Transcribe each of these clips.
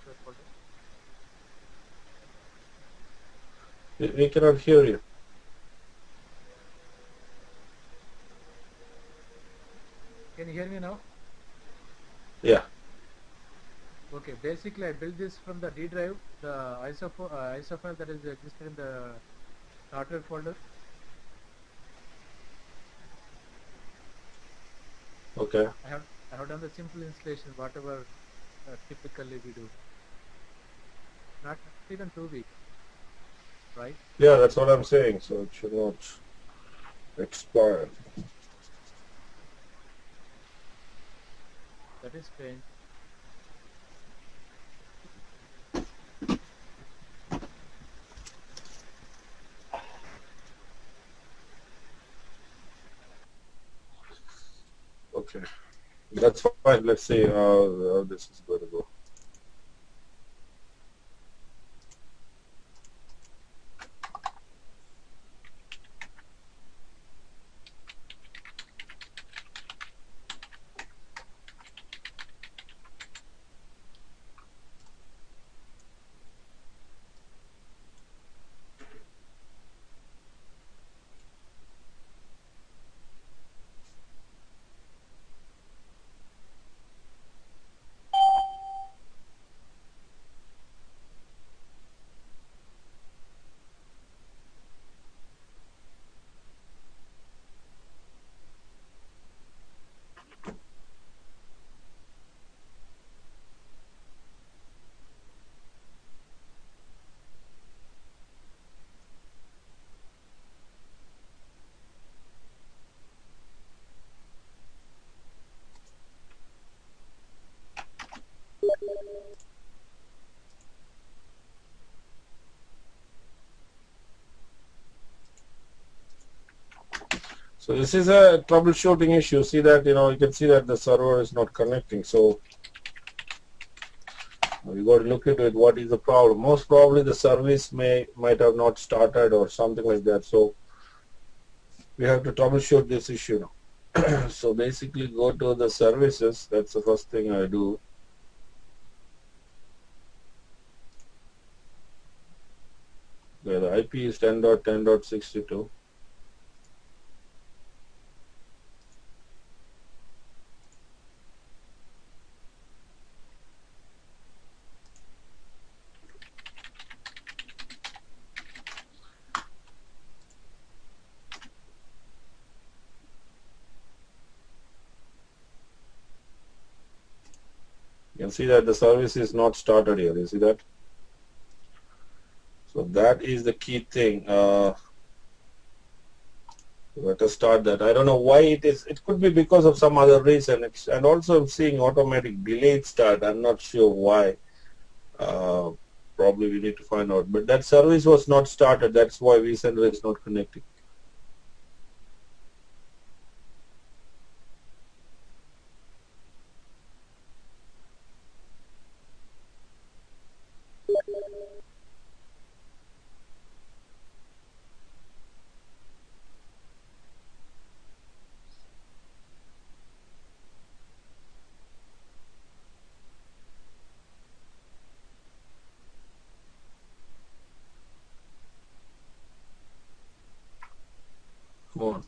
hardware folder. We cannot hear you. Can you hear me now? Yeah. Okay, basically I built this from the D drive, the ISO file that is existed in the hardware folder. Okay. I have done the simple installation, whatever typically we do. Not even 2 weeks, right? Yeah, that's what I'm saying. So it should not expire. That is strange. Okay. That's fine. Let's see how this is going to go. So this is a troubleshooting issue. See that, you can see that the server is not connecting. So we got to look into it. What is the problem? Most probably the service might have not started or something like that. So we have to troubleshoot this issue now. So basically go to the services. That's the first thing I do. Where the IP is 10.10.62. You can see that the service is not started here. You see that? So that is the key thing. Let us start that. I don't know why it is. It could be because of some other reason. And also I'm seeing automatic delayed start. I'm not sure why. Probably we need to find out. But that service was not started. That's why Vcenter is not connecting. Come on.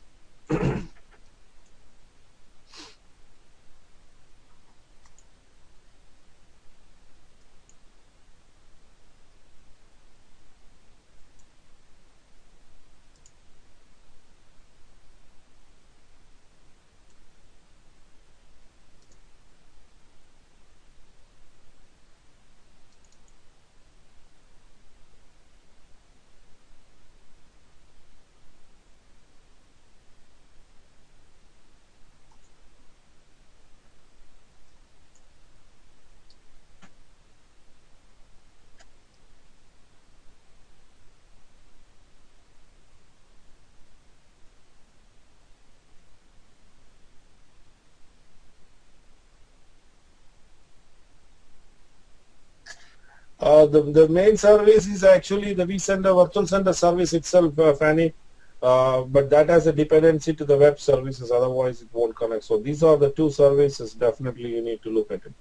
The main service is actually the vCenter virtual center service itself, Fanny. But that has a dependency to the web services, otherwise it won't connect. So these are the two services. Definitely you need to look at it.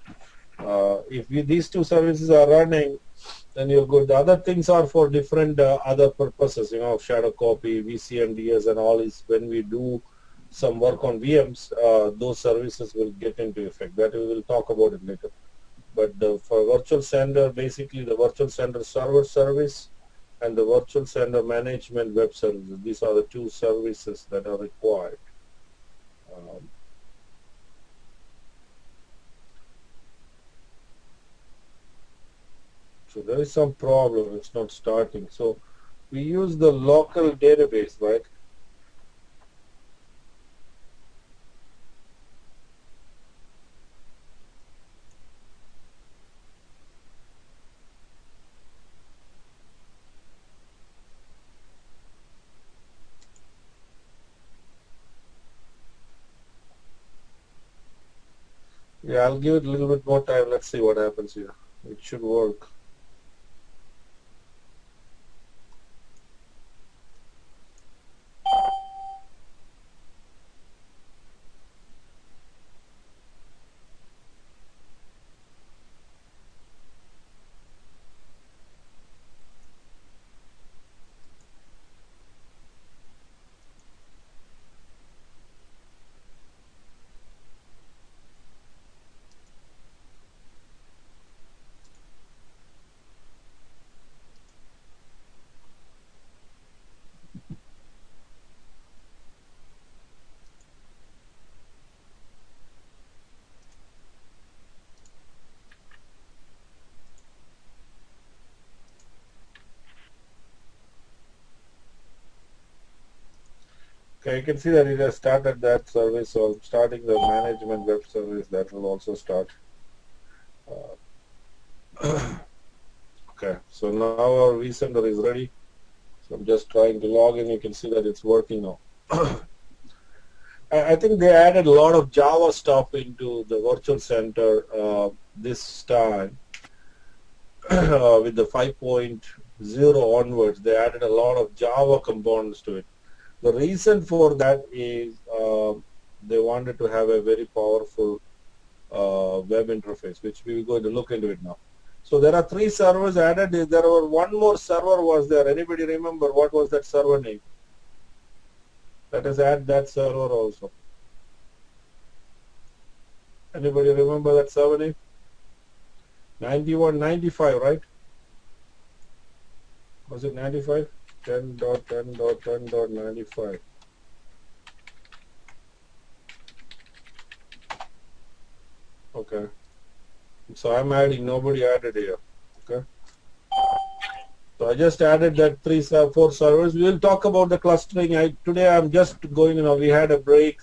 These two services are running, then you're good. The other things are for different other purposes, shadow copy, VCNDS and all is when we do some work on VMs, those services will get into effect. That we will talk about it later. But for virtual sender, basically the virtual sender server service and the virtual sender management web services, these are the two services that are required. So there is some problem, it's not starting. So we use the local database, right? Yeah, I'll give it a little bit more time. Let's see what happens here. It should work. Okay, you can see that it has started that service, so I'm starting the management web service that will also start. Okay, so now our vCenter is ready. So I'm just trying to log in. You can see that it's working now. I think they added a lot of Java stuff into the virtual center this time. With the 5.0 onwards, they added a lot of Java components to it. The reason for that is they wanted to have a very powerful web interface, which we are going to look into it now. So there are 3 servers added. There were one more server was there. Anybody remember what was that server name? Let us add that server also. Anybody remember that server name? 9195, right? Was it 95? 10.10.10.95. Okay. So I'm adding, nobody added here. Okay. So I just added that 4 servers. We will talk about the clustering. Today I'm just going, we had a break.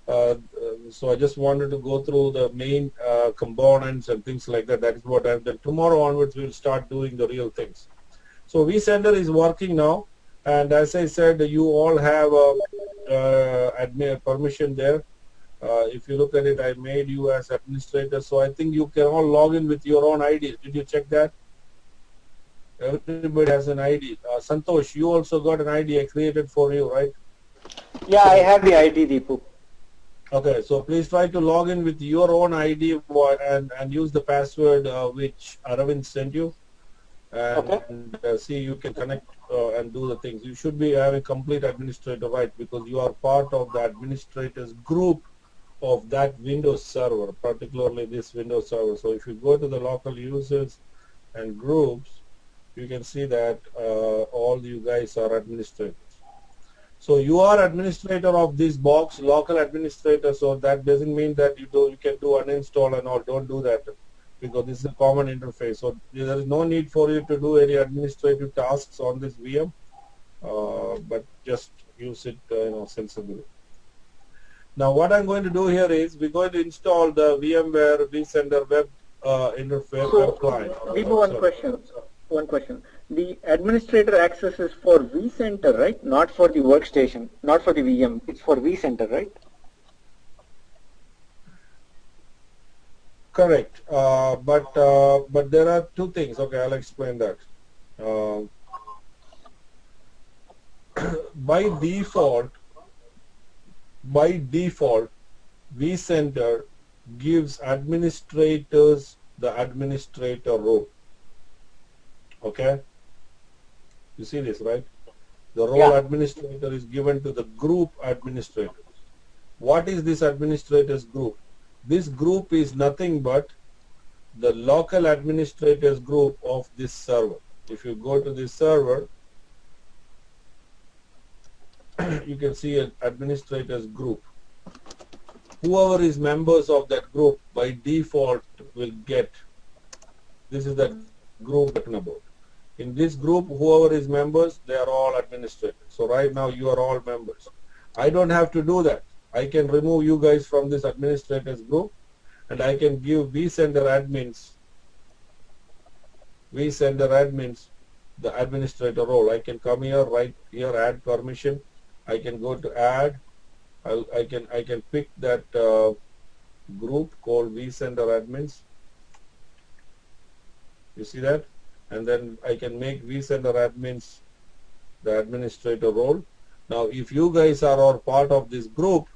So I just wanted to go through the main components and things like that. That is what I've done. Tomorrow onwards we will start doing the real things. So vCenter is working now, and as I said, you all have admin permission there. If you look at it, I made you as administrator, so I think you can all log in with your own IDs. Did you check that? Everybody has an ID. Santosh, you also got an ID I created for you, right? Yeah, I have the ID, Deepu. Okay, so please try to log in with your own ID and use the password which Aravind sent you. And see, you can connect and do the things. You should be having complete administrator right, because you are part of the administrators group of that Windows server, particularly this Windows server. So if you go to the local users and groups, you can see that all you guys are administrators. So you are administrator of this box, local administrator. So that doesn't mean that you can do uninstall and all. Don't do that, because this is a common interface. So there is no need for you to do any administrative tasks on this VM, but just use it sensibly. Now what I'm going to do here is we're going to install the VMware vCenter web interface web client. One question. The administrator access is for vCenter, right? Not for the workstation, not for the VM. It's for vCenter, right? Correct. But there are 2 things. Okay, I'll explain that. By default, vCenter gives administrators the administrator role. Okay, you see this, right? The role Yeah. administrator is given to the group administrator. What is this administrators group? This group is nothing but the local administrators group of this server. If you go to this server, you can see an administrators group. Whoever is members of that group by default will get, this is that group we're talking about. In this group, whoever is members, they are all administrators. So right now you are all members. I don't have to do that. I can remove you guys from this administrators group, and I can give Vcenter admins the administrator role. I can come here, right here, add permission. I can go to add. I can pick that group called Vcenter admins. You see that? And then I can make Vcenter admins the administrator role. Now, if you guys are all part of this group,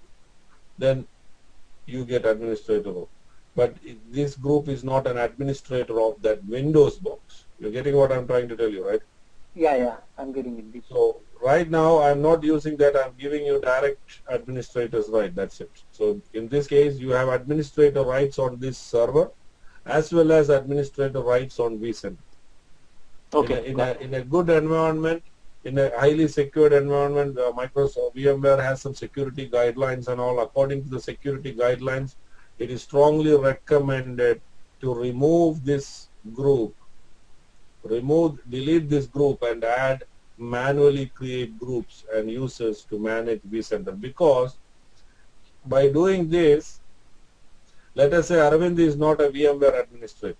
then you get administrator role. But this group is not an administrator of that Windows box. You're getting what I'm trying to tell you, right? Yeah, I'm getting it. So right now I'm not using that. I'm giving you direct administrators right. That's it. So in this case, you have administrator rights on this server as well as administrator rights on vCenter. Okay. In a good environment, in a highly secured environment, Microsoft VMware has some security guidelines and all. According to the security guidelines, it is strongly recommended to remove this group, delete this group and manually create groups and users to manage vCenter. Because by doing this, let us say Aravind is not a VMware administrator.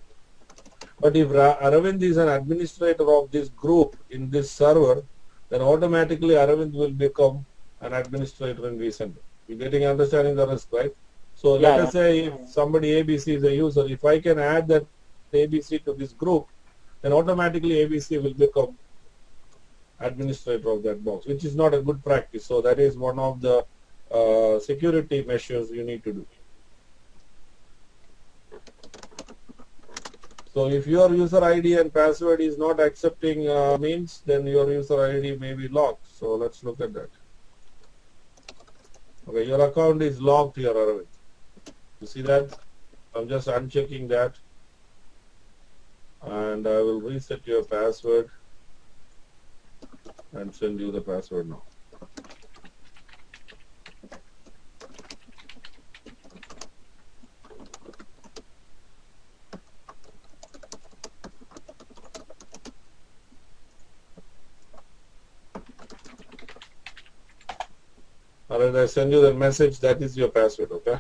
But if Aravind is an administrator of this group in this server, then automatically Aravind will become an administrator in vCenter. You're getting understanding the risk, right? So let us say if somebody ABC is a user, if I can add that ABC to this group, then automatically ABC will become administrator of that box, which is not a good practice. So that is one of the security measures you need to do. So if your user ID and password is not accepting means, then your user ID may be locked. So let's look at that. Okay, your account is locked here, Aravind. You see that? I'm just unchecking that. And I will reset your password and send you the password now. Alright, I send you the message. That is your password, okay?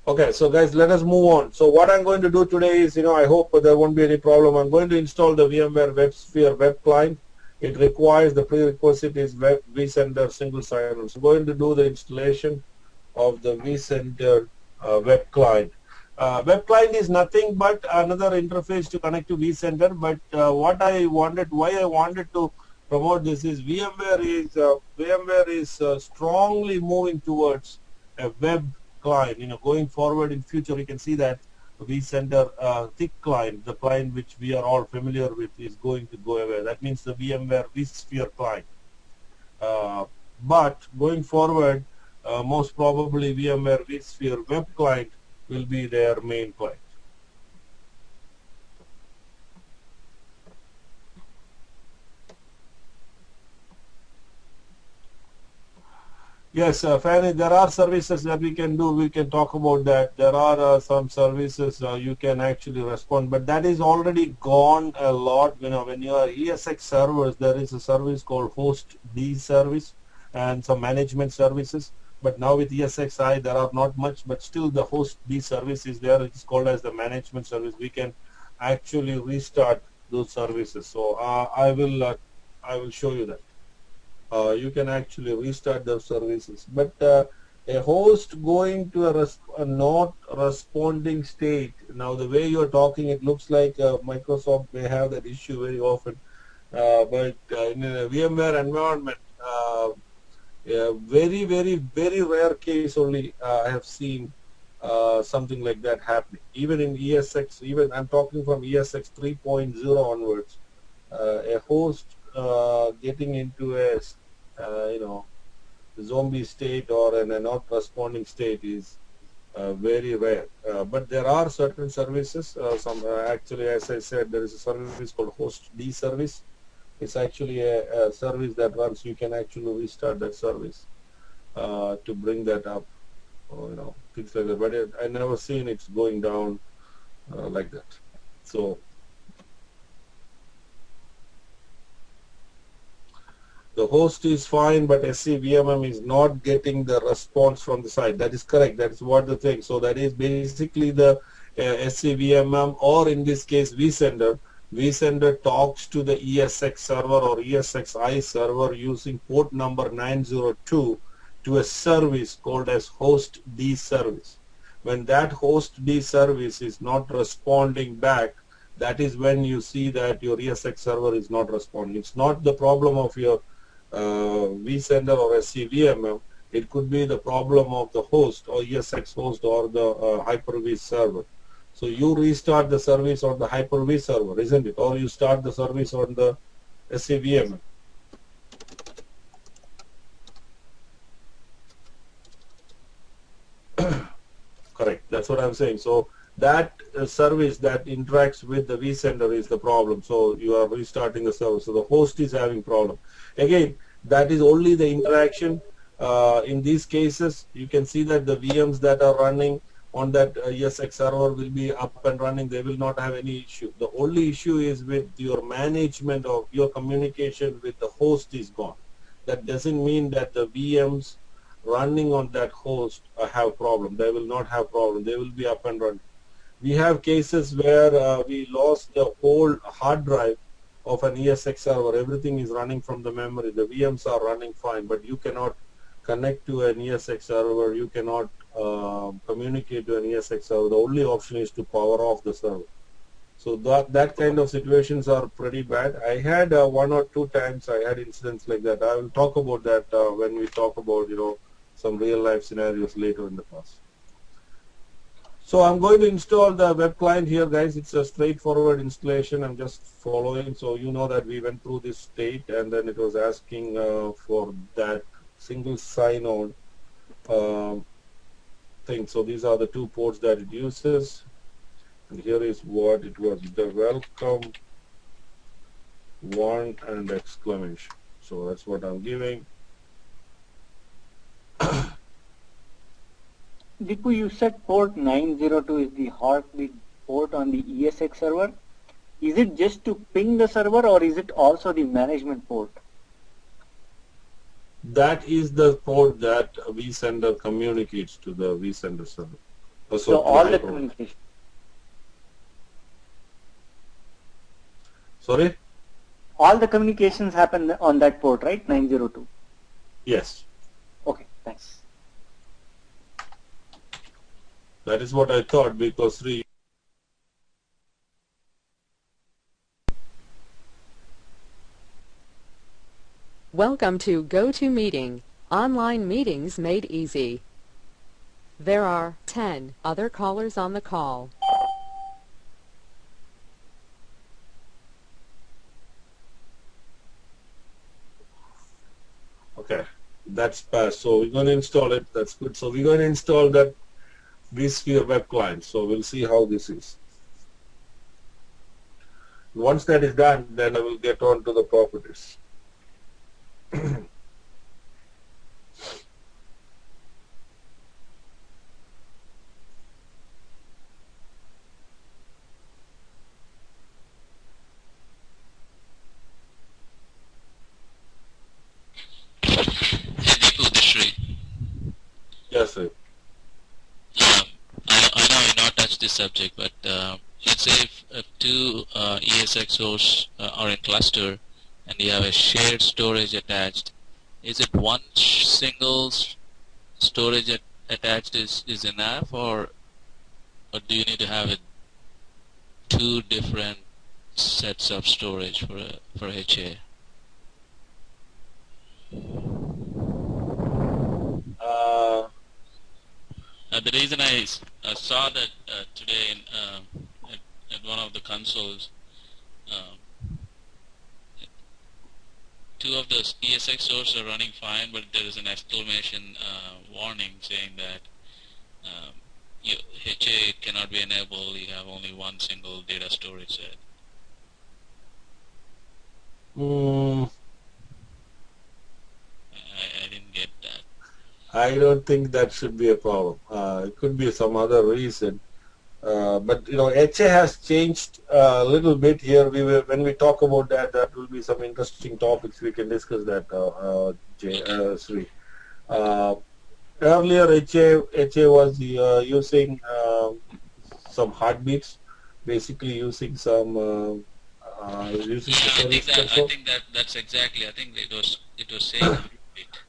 Okay, so guys, let us move on. So what I'm going to do today is, I hope there won't be any problem. I'm going to install the VMware WebSphere web client. It requires, the prerequisite is vCenter single sign-on. So I'm going to do the installation of the vCenter web client. Web client is nothing but another interface to connect to vCenter. But why I wanted to promote this is VMware is strongly moving towards a web client. Going forward in future, we can see that vCenter thick client, the client which we are all familiar with, is going to go away. That means the VMware vSphere client. But going forward, most probably VMware vSphere web client will be their main client. Yes, Fanny, there are services that we can do. We can talk about that. There are some services you can actually respond, but that is already gone a lot. When you are ESX servers, there is a service called host D service and some management services. But now with ESXi, there are not much, but still the host D service is there. It's called as the management service. We can actually restart those services. So I will show you that. You can actually restart those services. But a host going to a not responding state, now the way you're talking, it looks like Microsoft may have that issue very often. But in a VMware environment, very, very, very rare case only I have seen something like that happening. Even in ESX, even I'm talking from ESX 3.0 onwards, a host getting into a zombie state or a not responding state is very rare. But there are certain services. Actually, as I said, there is a service called Host D service. It's actually a service that runs. You can actually restart that service to bring that up, or, things like that. But I never seen it's going down like that. So the host is fine, but SCVMM is not getting the response from the site. That is correct. That is what the thing. So that is basically the SCVMM, or in this case Vcenter. Vcenter talks to the ESX server or ESXi server using port number 902 to a service called as host D service. When that host D service is not responding back, that is when you see that your ESX server is not responding. It's not the problem of your Vcenter or SCVMM. It could be the problem of the host or ESX host or the Hyper-V server. So you restart the service on the Hyper-V server, isn't it? Or you start the service on the SCVMM. Correct. That's what I'm saying. So that service that interacts with the vCenter is the problem. So you are restarting the service. So the host is having problem. Again, that is only the interaction. In these cases, you can see that the VMs that are running on that ESX server will be up and running. They will not have any issue. The only issue is with your management of your communication with the host is gone. That doesn't mean that the VMs running on that host have problem. They will not have problem. They will be up and running. We have cases where we lost the whole hard drive of an ESX server. Everything is running from the memory. The VMs are running fine, but you cannot connect to an ESX server. You cannot communicate to an ESX server. The only option is to power off the server. So that kind of situations are pretty bad. I had 1 or 2 times I had incidents like that. I will talk about that when we talk about some real life scenarios later in the class. So I'm going to install the web client here, guys. It's a straightforward installation. I'm just following. So you know that we went through this state, and then it was asking for that single sign-on thing. So these are the 2 ports that it uses. And here is what it was, the welcome 1 and exclamation. So that's what I'm giving. Dipu, you said port 902 is the heartbeat port on the ESX server. Is it just to ping the server, or is it also the management port? That is the port that vSender communicates to the vSender server. So all the communication. Sorry? All the communications happen on that port, right? 902. Yes. Okay, thanks. That is what I thought, because Welcome to GoToMeeting, online meetings made easy. There are 10 other callers on the call. Okay, that's passed. So we're going to install it. That's good. So we're going to install that vSphere web client. So we'll see how this is. Once that is done, then I will get on to the properties. Yes, sir. I know you not touched this subject, but let's say if 2 ESX hosts are in cluster and you have a shared storage attached, is it one single storage attached is enough, or do you need to have 2 different sets of storage for HA? the reason I saw that today at one of the consoles, um, two of the ESX stores are running fine, but there is an exclamation warning saying that HA cannot be enabled. You have only one single data storage set. I didn't get that. I don't think that should be a problem. It could be some other reason. But you know, HA has changed a little bit here. When we talk about that, that will be some interesting topics. We can discuss that, Sri. Earlier, HA was using some heartbeats, basically using some using the service console. I think that's exactly. I think it was saying.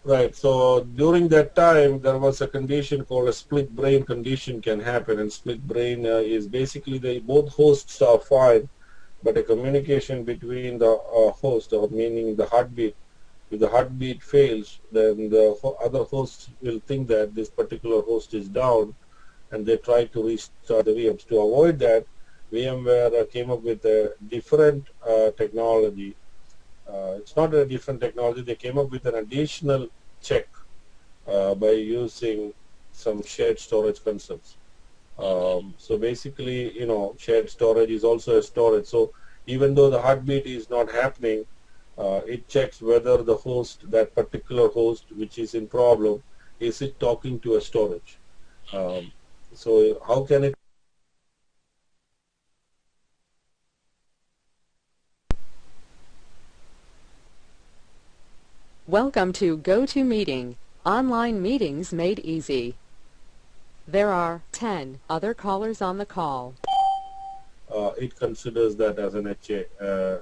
Right. So during that time, there was a condition called a split brain condition can happen, and split brain is basically both hosts are fine, but a communication between the host, or meaning the heartbeat, if the heartbeat fails, then the other hosts will think that this particular host is down, and they try to restart the VMs. To avoid that, VMware came up with a different technology. It's not a different technology. They came up with an additional check by using some shared storage concepts. So basically, you know, shared storage is also a storage. So even though the heartbeat is not happening, it checks whether the host, that particular host which is in problem, is it talking to a storage. So how can it? Welcome to GoToMeeting, online meetings made easy. There are 10 other callers on the call. It considers that as an HA.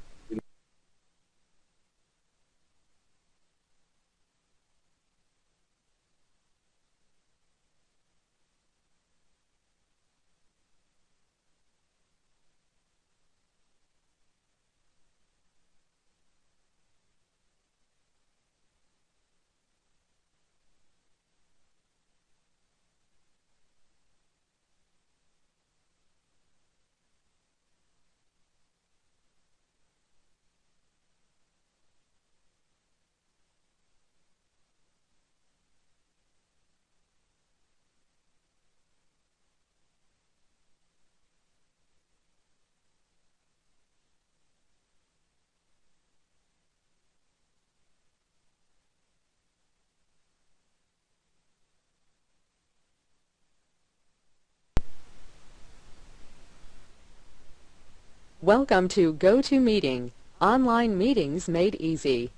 Welcome to GoToMeeting, online meetings made easy.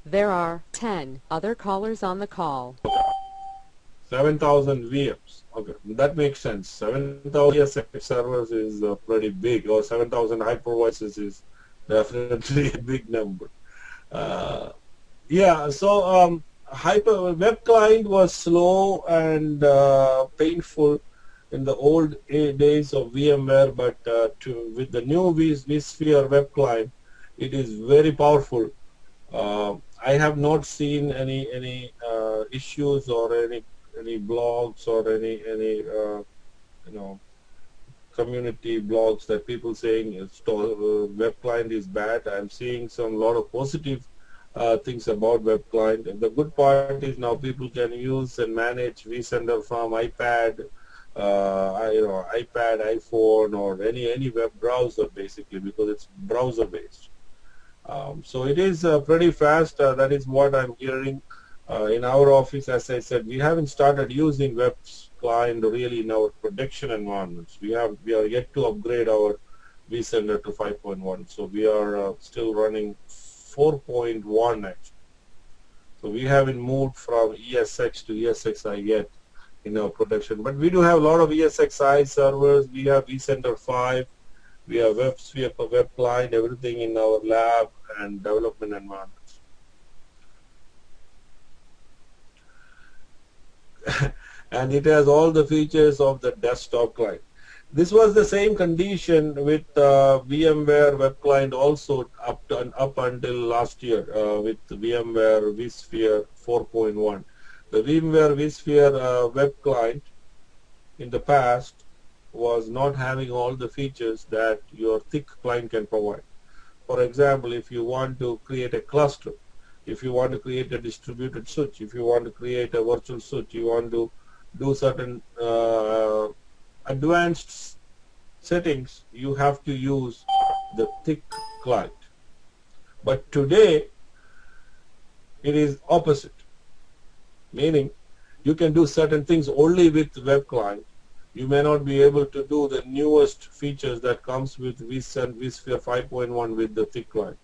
There are 10 other callers on the call. 7,000 VMs. Okay, that makes sense. 7,000 ESX servers is pretty big, or 7,000 hypervisors is definitely a big number. Yeah, so web client was slow and painful in the old days of VMware, but with the new vSphere web client, it is very powerful. I have not seen any issues or any blogs or any you know, community blogs that people saying web client is bad. I'm seeing some lot of positive things about web client. And the good part is now people can use and manage Vcenter from iPad, iPad, iPhone, or any web browser basically, because it's browser based. So it is pretty fast. That is what I'm hearing. In our office, as I said, we haven't started using web client really in our production environments. We are yet to upgrade our vCenter to 5.1. So we are still running 4.1 actually. So we haven't moved from ESX to ESXi yet in our production. But we do have a lot of ESXi servers. We have vCenter 5. We have WebSphere for web client, everything in our lab and development environments. And it has all the features of the desktop client. This was the same condition with VMware web client also up until last year with VMware vSphere 4.1. The VMware vSphere web client in the past was not having all the features that your thick client can provide. For example, if you want to create a cluster, if you want to create a distributed switch, if you want to create a virtual switch, you want to do certain advanced settings, you have to use the thick client. But today it is opposite, meaning you can do certain things only with web client. You may not be able to do the newest features that comes with vCenter, vSphere 5.1 with the thick client.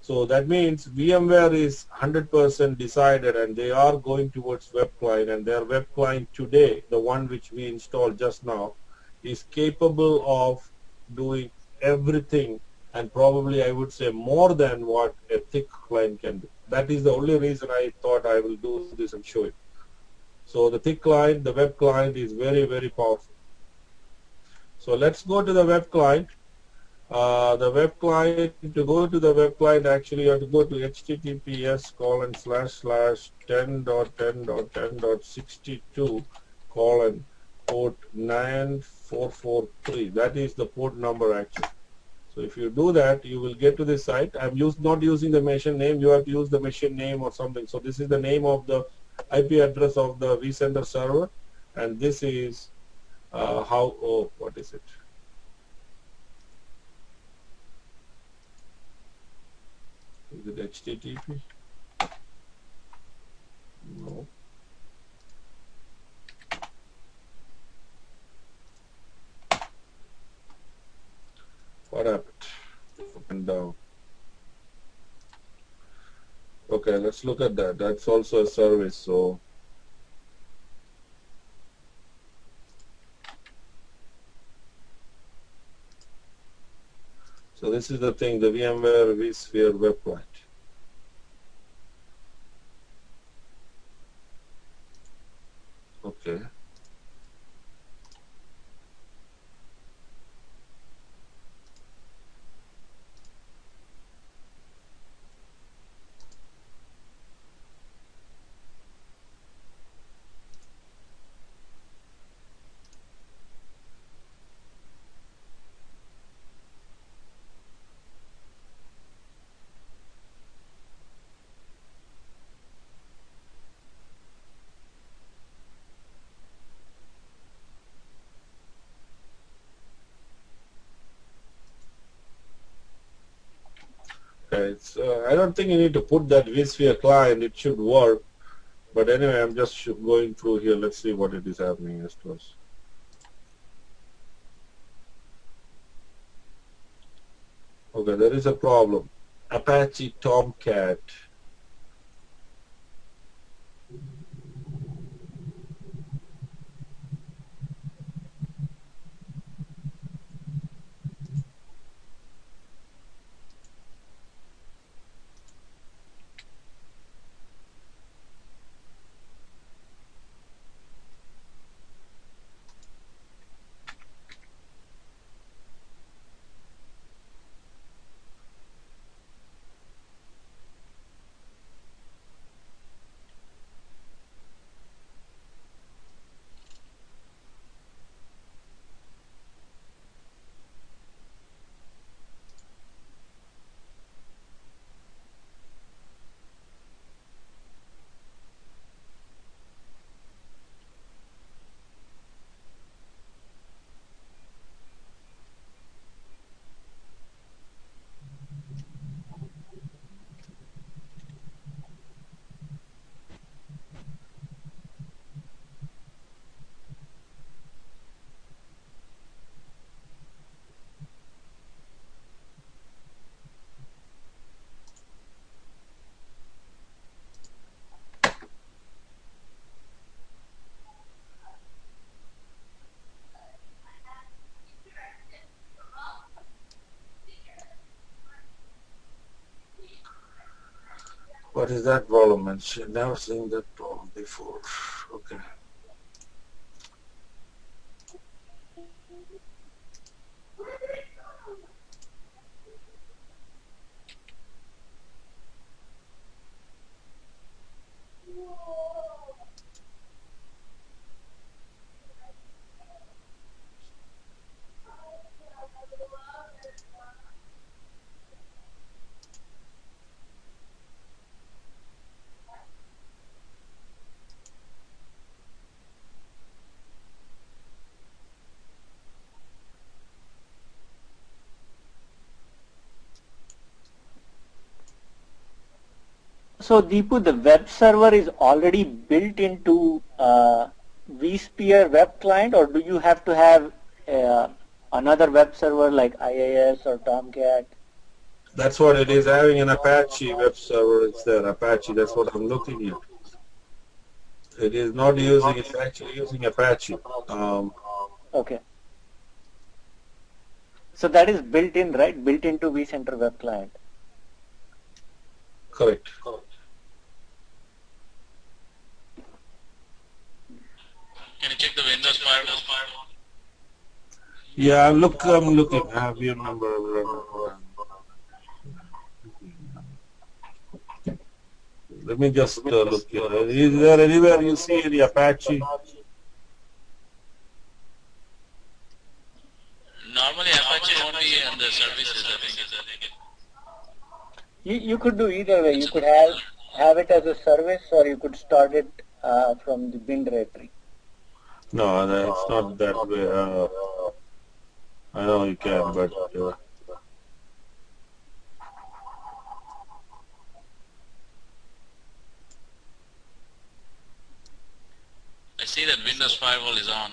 So that means VMware is 100% decided, and they are going towards web client, and their web client today, the one which we installed just now, is capable of doing everything, and probably I would say more than what a thick client can do. That is the only reason I thought I will do this and show it. So the thick client, the web client is very, very powerful. So let's go to the web client. The web client, to go to the web client, actually you have to go to https://10.10.10.62 port 9443. That is the port number actually. So if you do that, you will get to this site. I'm not using the machine name. You have to use the machine name or something. So this is the name of the IP address of the vCenter server, and this is what is it? Is it HTTP? No. What happened? Up and down. Okay, let's look at that. That's also a service. So this is the thing, the VMware vSphere web client. Okay. It's, I don't think you need to put that vSphere client. It should work. But anyway, I'm just going through here. Let's see what it is happening as to us. Okay, there is a problem. Apache Tomcat. What is that problem? I've never seen that problem before. Okay. So Deepu, the web server is already built into vSphere web client, or do you have to have another web server like IIS or Tomcat? That's what it is, having an Apache web server. It's there, Apache. That's what I'm looking at. It is not using, it's actually using Apache. Okay. So that is built in, right? Built into vCenter web client. Correct. Can you check the Windows firewall? Yeah, I'm looking. I have your number. Let me just look here. Is there anywhere you see any Apache? Normally Apache won't be in the services, I think. You could do either way. You could have it as a service, or you could start it from the bin directory. No, it's not that way. I know you can, but I see that Windows firewall is on.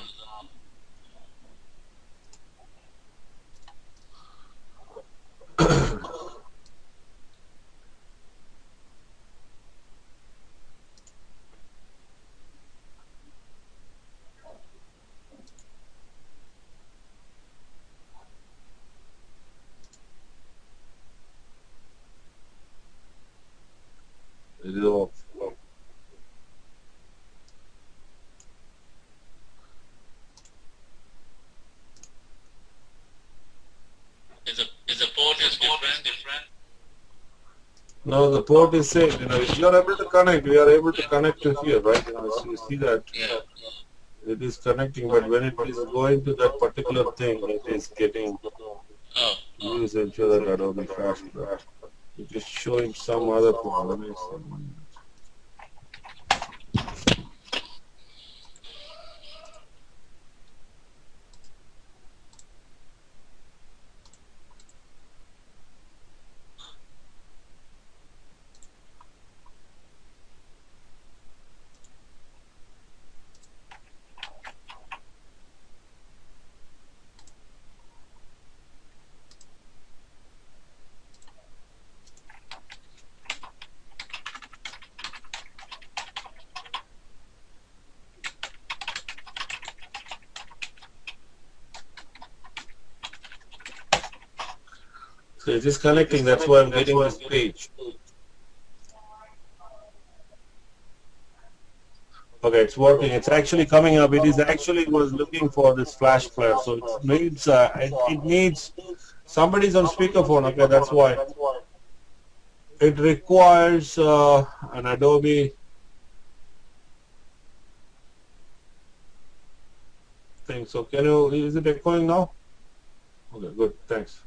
it is off. Is the port is different? No, the port is same. If you are able to connect, we are able to connect to here, right? So you see that it is connecting, but when it is going to that particular thing, it is getting used into that Adobe Flash. It is showing some other problem. So it is connecting, that's why I'm getting this page. Okay, it's working. It's actually coming up. It is actually was looking for this flash player. So it needs somebody's on speakerphone. Okay, that's why. It requires an Adobe thing. So is it echoing now? Okay, good. Thanks.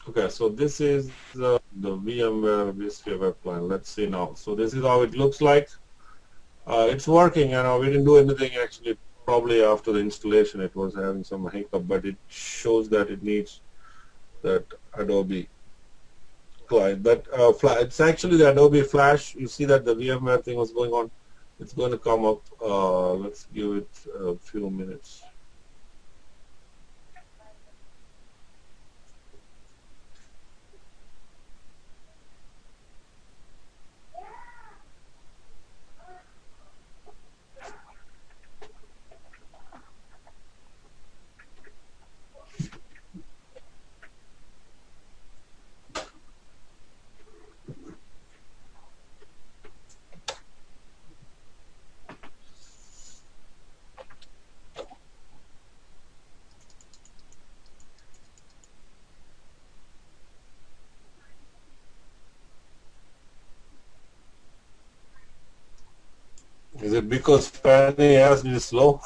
Okay, so this is the VMware vSphere web client. Let's see now. So this is how it looks like. It's working, we didn't do anything actually. Probably after the installation it was having some hiccup, but it shows that it needs that Adobe client. It's actually the Adobe Flash. You see that the VMware thing was going on. It's going to come up. Let's give it a few minutes. Is it because Fanny has been slow?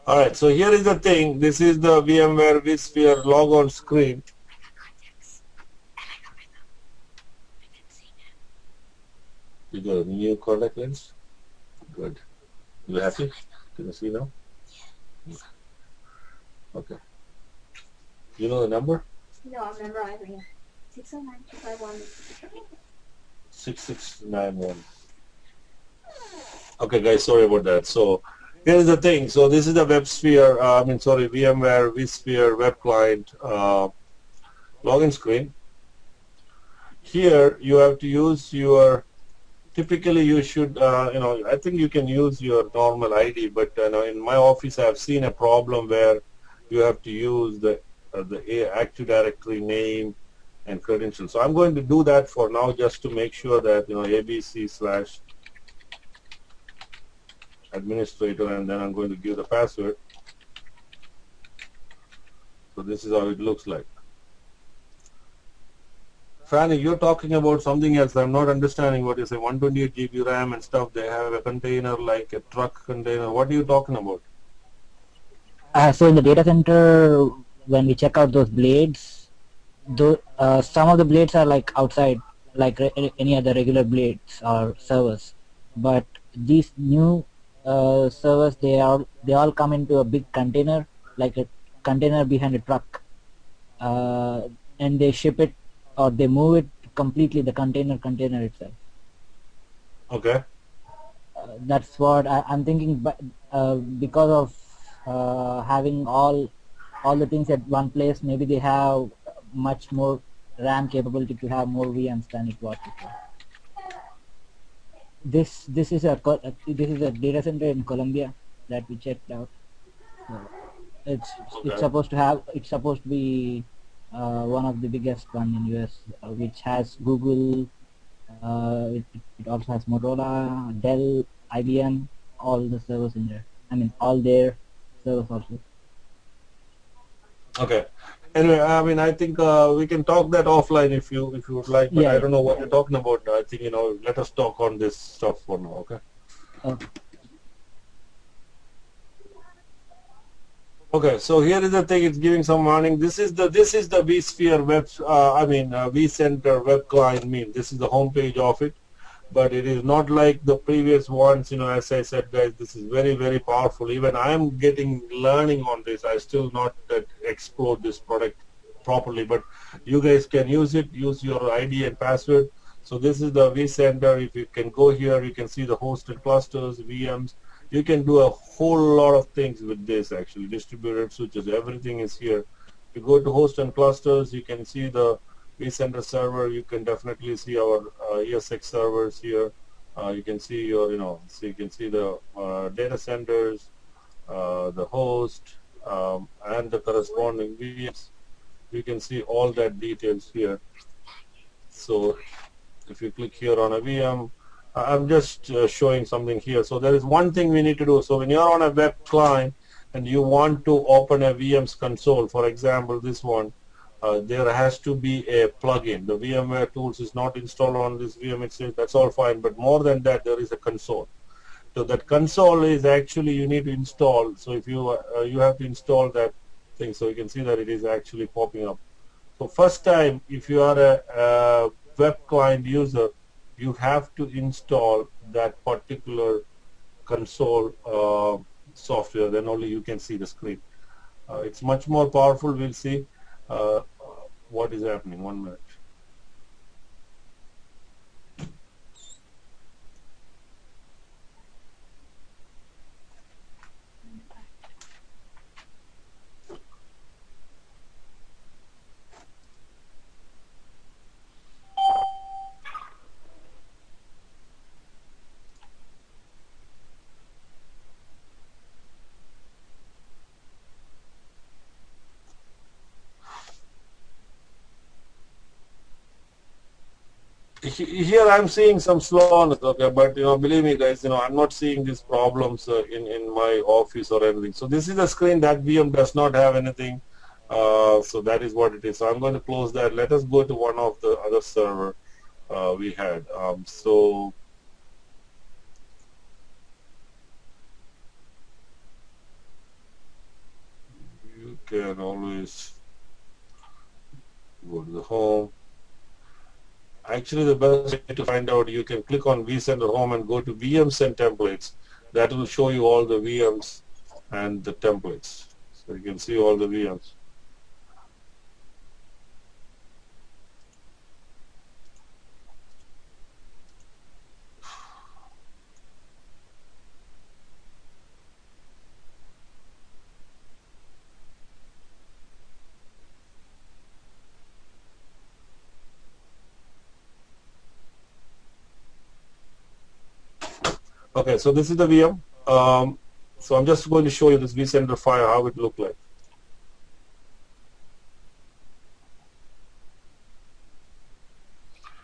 Alright, so here is the thing. This is the VMware vSphere logon screen. Good. New contact lens. Good. You happy? Can you see now? Okay. You know the number? No, I'm memorizing it. 609-251. 6691. Okay, guys, sorry about that. So here's the thing. So this is the WebSphere, VMware vSphere web client login screen. Here you have to use your, typically you should, I think you can use your normal ID, but in my office I've seen a problem where you have to use the Active Directory name and credentials. So I'm going to do that for now just to make sure that, ABC/administrator, and then I'm going to give the password. So this is how it looks like. Fanny, you're talking about something else. I'm not understanding what you say. 128 GB RAM and stuff. They have a container like a truck container. What are you talking about? So in the data center, when we check out those blades, some of the blades are like outside, like any other regular blades or servers. But these new servers, they all come into a big container, like a container behind a truck, and they ship it or they move it completely, the container itself. Okay. That's what I'm thinking. But because of having all the things at one place, maybe they have much more RAM capability to have more VMs than it was before. This is a data center in Colombia that we checked out. It's supposed to be one of the biggest one in US, which has Google. It also has Motorola, Dell, IBM, all the servers in there. I mean, all their servers also. Okay. Anyway, I think we can talk that offline if you would like, but Yeah, I don't know what you're talking about. I think, let us talk on this stuff for now, okay? Okay. Okay, so here is the thing. It's giving some warning. This is the vSphere web, vCenter web client. This is the homepage of it, but it is not like the previous ones. As I said, guys, this is very, very powerful. Even I am learning on this. I still not explored this product properly, but you guys can use it. Use your ID and password. So this is the vCenter. If you can go here, you can see the hosted clusters, VMs. You can do a whole lot of things with this, actually. Distributed switches, everything is here. If you go to host and clusters, you can see the vCenter server. You can definitely see our ESX servers here. You can see your, so you can see the data centers, the host, and the corresponding VMs. You can see all that details here. So if you click here on a VM, I'm just showing something here. So there is one thing we need to do. So when you're on a web client and you want to open a VM's console, for example, this one, there has to be a plugin. The VMware tools is not installed on this VM. It says that's all fine, but more than that, there is a console. So that console is actually you need to install. So if you you have to install that thing, so you can see that it is actually popping up. So first time, if you are a web client user, you have to install that particular console software, then only you can see the screen. It's much more powerful. We'll see what is happening. 1 minute. Here I'm seeing some slowness, okay, but believe me guys, I'm not seeing these problems in my office or anything. So this is a screen that VM does not have anything, so that is what it is. So I'm going to close that. Let us go to one of the other server we had. So you can always go to the home. Actually, the best way to find out, you can click on vCenter Home and go to VMs and templates. That will show you all the VMs and the templates. So you can see all the VMs. Okay, so this is the VM. So I'm just going to show you this vCenter file, how it looked like.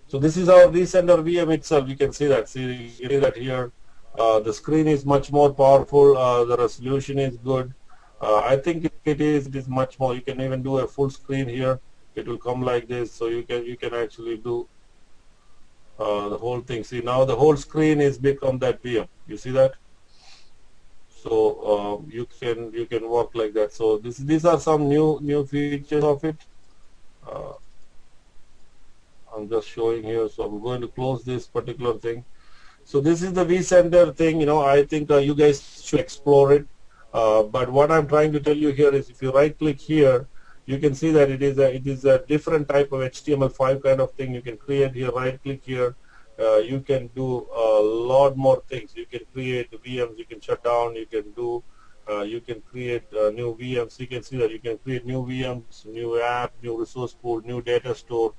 So this is our vCenter VM itself. You can see that. See that here. The screen is much more powerful. The resolution is good. I think it is much more. You can even do a full screen here. It will come like this, so you can actually do the whole thing. See, now the whole screen is become that VM. You see that? So you can work like that. So these are some new features of it. I'm just showing here. So I'm going to close this particular thing. So this is the vCenter thing. You know, I think you guys should explore it. But what I'm trying to tell you here is, if you right-click here, you can see that it is a different type of HTML5 kind of thing. You can create here. Right-click here. You can do a lot more things. You can create VMs. You can shut down. You can do. You can create new VMs. You can see that you can create new VMs, new app, new resource pool, new data store,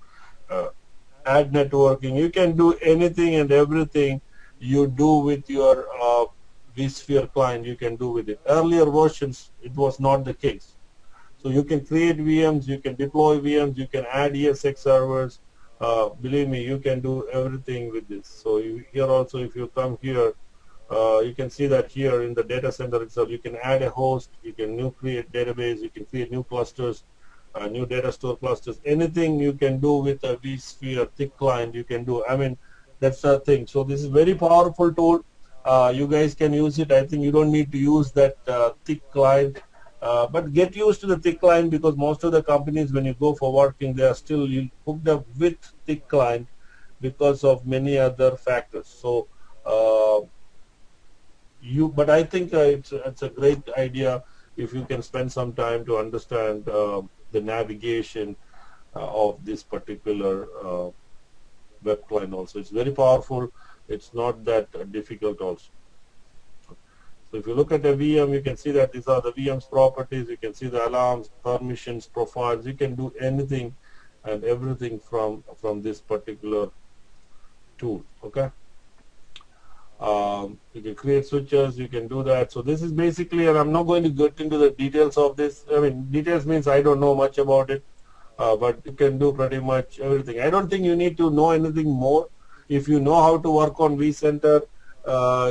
add networking. You can do anything and everything you do with your vSphere client. You can do with it. Earlier versions, it was not the case. So you can create VMs, you can deploy VMs, you can add ESX servers. Believe me, you can do everything with this. So here also, if you come here, you can see that here in the data center itself, you can add a host, you can create database, you can create new clusters, new data store clusters. Anything you can do with a vSphere thick client, you can do. I mean, that's the thing. So this is very powerful tool. You guys can use it. I think you don't need to use that thick client. But get used to the thick client, because most of the companies, when you go for working, they are still hooked up with thick client because of many other factors. So but I think it's a great idea if you can spend some time to understand the navigation of this particular web client also. It's very powerful. It's not that difficult also. So if you look at a VM, you can see that these are the VM's properties. You can see the alarms, permissions, profiles. You can do anything and everything from this particular tool. Okay. You can create switches. You can do that. So this is basically, and I'm not going to get into the details of this. I mean, details means I don't know much about it, but you can do pretty much everything. I don't think you need to know anything more. If you know how to work on vCenter,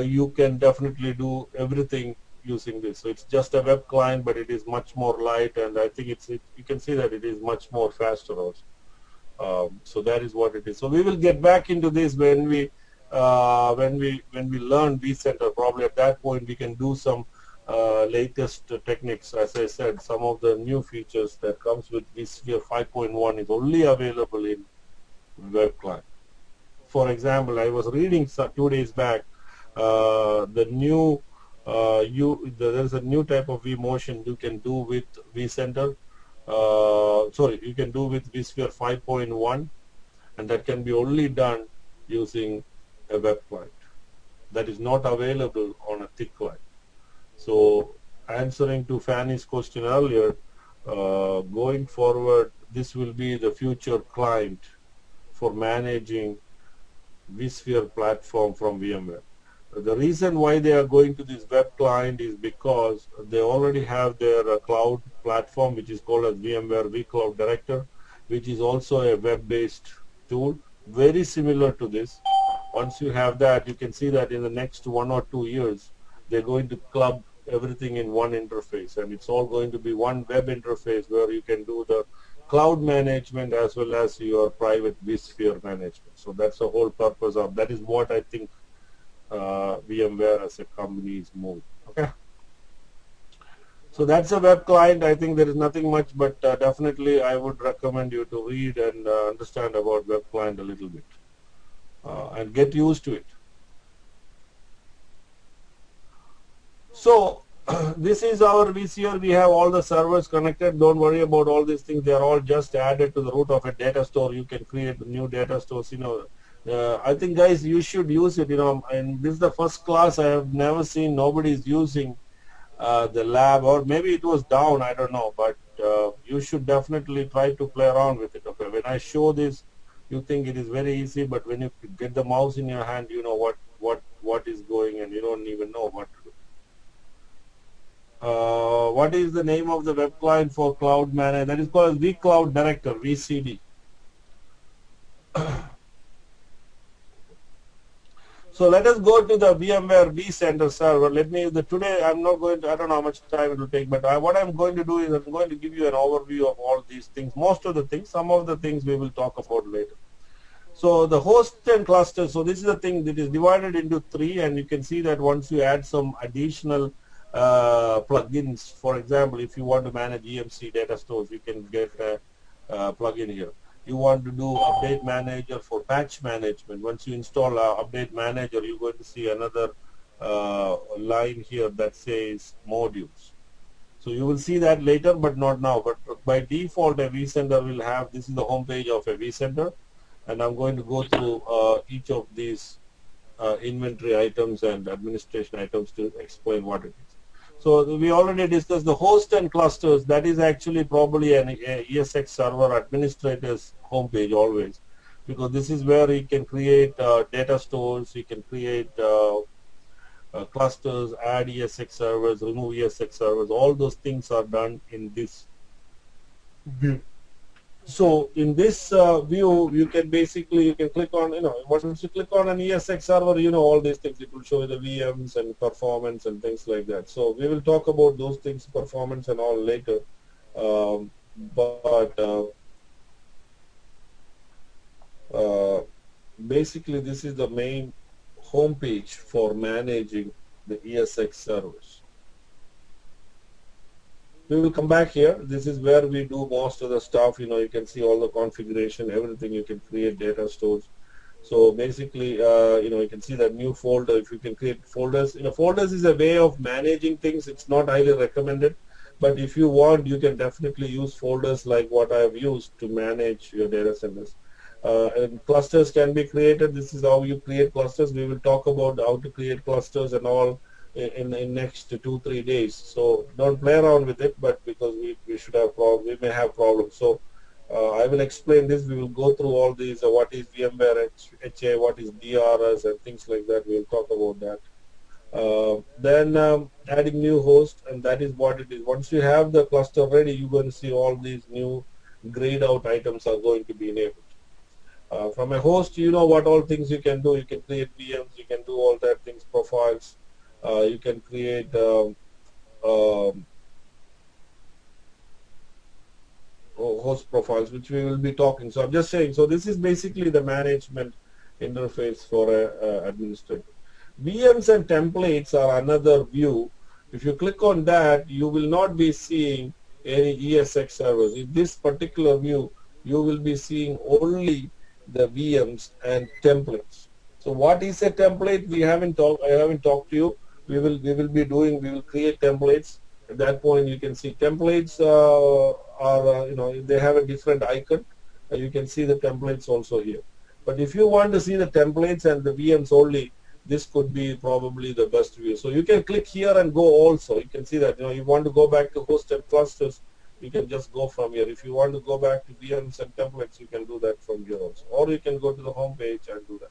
you can definitely do everything using this. So it's just a web client, but it is much more light, and I think you can see that it is much more faster also. So that is what it is. So we will get back into this when we learn vCenter. Probably at that point we can do some latest techniques. As I said, some of the new features that comes with vSphere 5.1 is only available in web client. For example, I was reading 2 days back the new there's a new type of vMotion you can do with vCenter. You can do with vSphere 5.1, and that can be only done using a web client. That is not available on a thick client. So answering to Fanny's question earlier, going forward, this will be the future client for managing vSphere platform from VMware. The reason why they are going to this web client is because they already have their cloud platform, which is called as VMware vCloud Director, which is also a web-based tool, very similar to this. Once you have that, you can see that in the next 1 or 2 years, they're going to club everything in one interface, and it's all going to be one web interface where you can do the cloud management as well as your private vSphere management. So that's the whole purpose of that. Is what I think VMware as a company is moving. Okay. So that's a web client. I think there is nothing much, but definitely I would recommend you to read and understand about web client a little bit and get used to it. So this is our VCR. We have all the servers connected. Don't worry about all these things. They are all just added to the root of a data store. You can create new data stores. I think guys, you should use it. And this is the first class I have never seen. Nobody is using the lab, or maybe it was down. I don't know. But you should definitely try to play around with it. Okay. When I show this, you think it is very easy, but when you get the mouse in your hand, you know what is going, and you don't even know what to do. What is the name of the web client for cloud manager? That is called vCloud Director, VCD. So let us go to the VMware vCenter server. Today I'm not going to, I don't know how much time it will take, but what I'm going to do is I'm going to give you an overview of all these things, most of the things. Some of the things we will talk about later. So the host and cluster, so this is the thing that is divided into three, and you can see that once you add some additional plugins, for example, if you want to manage EMC data stores, you can get a plugin here. You want to do update manager for patch management. Once you install update manager, you're going to see another line here that says modules. So you will see that later, but not now. But by default, a vCenter will have, this is the home page of a vCenter, and I'm going to go through each of these inventory items and administration items to explain what it is. So we already discussed the host and clusters. That is actually probably an ESX server administrator's homepage always, because this is where you can create data stores, you can create clusters, add ESX servers, remove ESX servers. All those things are done in this view. So in this view, you can click on, once you click on an ESX server, all these things. It will show you the VMs and performance and things like that. So we will talk about those things, performance and all later. Basically, this is the main home page for managing the ESX servers. We will come back here. This is where we do most of the stuff. You can see all the configuration, everything. You can create data stores. So basically, you can see that new folder. If you can create folders, folders is a way of managing things. It's not highly recommended, but if you want, you can definitely use folders like what I have used to manage your data centers. And clusters can be created. This is how you create clusters. We will talk about how to create clusters and all in next 2-3 days. So don't play around with it, but because we should have we may have problems. So I will explain this. We will go through all these. What is VMware HA? What is DRS and things like that. We will talk about that. Then adding new host, and that is what it is. Once you have the cluster ready, you're going to see all these new grayed out items are going to be enabled. From a host, you know what all things you can do. You can create VMs. You can do all that things, profiles. You can create host profiles, which we will be talking. So I'm just saying, so this is basically the management interface for an administrator. VMs and templates are another view. If you click on that, you will not be seeing any ESX servers. In this particular view, you will be seeing only the VMs and templates. So what is a template? I haven't talked to you. We will create templates. At that point, you can see templates they have a different icon. You can see the templates also here. But if you want to see the templates and the VMs only, this could be probably the best view. So you can click here and go also. You can see that you want to go back to host and clusters, you can just go from here. If you want to go back to VMs and templates, you can do that from here also. Or you can go to the home page and do that.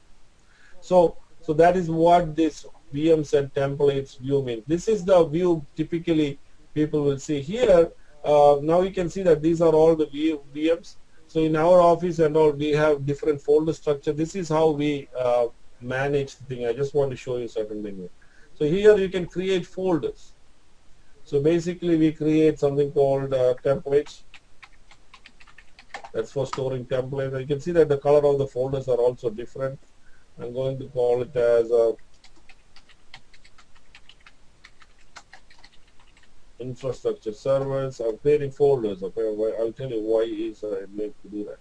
So that is what this VMs and templates view means. This is the view typically people will see here. Now you can see that these are all the VMs. So in our office and all, we have different folder structure. This is how we manage the thing. I just want to show you certain things. So here you can create folders. So basically we create something called templates. That's for storing templates. You can see that the color of the folders are also different. I'm going to call it as infrastructure servers. I'm creating folders. Okay, I'll tell you why is I need to do that.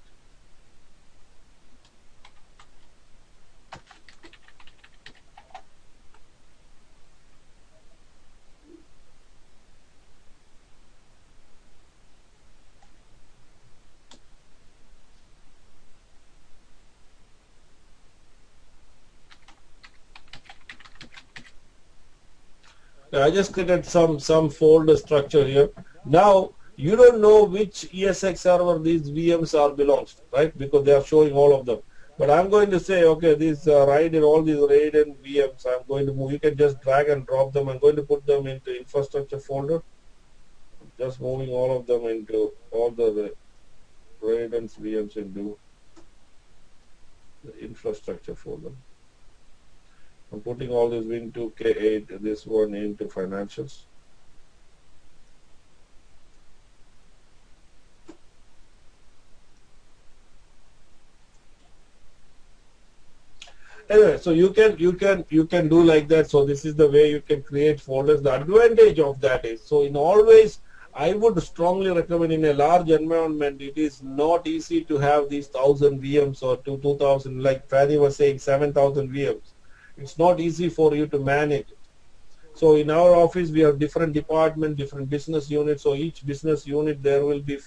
I just created some folder structure here. Now you don't know which ESX server these VMs are belongs to, right? Because they are showing all of them. But I'm going to say, okay, these Raiden, all these Raiden VMs, I'm going to move. You can just drag and drop them. I'm going to put them into infrastructure folder. Just moving all of them into all the Raiden's VMs into the infrastructure folder. I'm putting all this into K8, this one into financials. Anyway, so you can do like that. So this is the way you can create folders. The advantage of that is, so in always I would strongly recommend in a large environment, it is not easy to have these 1000 VMs or 2000, like Fanny was saying, 7000 VMs. It's not easy for you to manage it. So in our office we have different departments, different business units. So each business unit there will be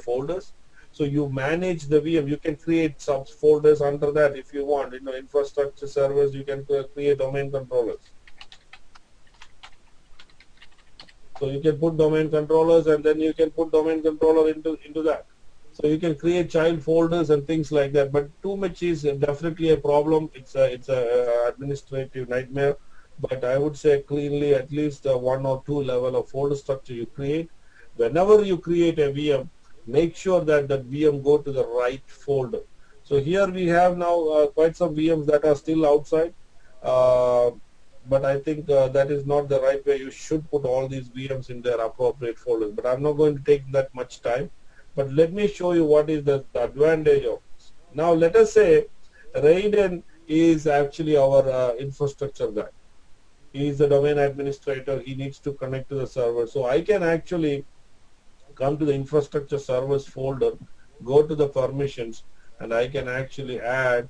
folders. So you manage the VM. You can create subfolders under that if you want. Infrastructure servers. You can create domain controllers. So you can put domain controllers, and then you can put domain controller into that. So you can create child folders and things like that. But too much is definitely a problem. It's a administrative nightmare. But I would say cleanly at least one or two level of folder structure you create. Whenever you create a VM, make sure that that VM go to the right folder. So here we have now quite some VMs that are still outside. But I think that is not the right way. You should put all these VMs in their appropriate folders. But I'm not going to take that much time. But let me show you what is the advantage of this. Now let us say Raiden is actually our infrastructure guy. He is the domain administrator. He needs to connect to the server. So I can actually come to the infrastructure servers folder, go to the permissions, and I can actually add.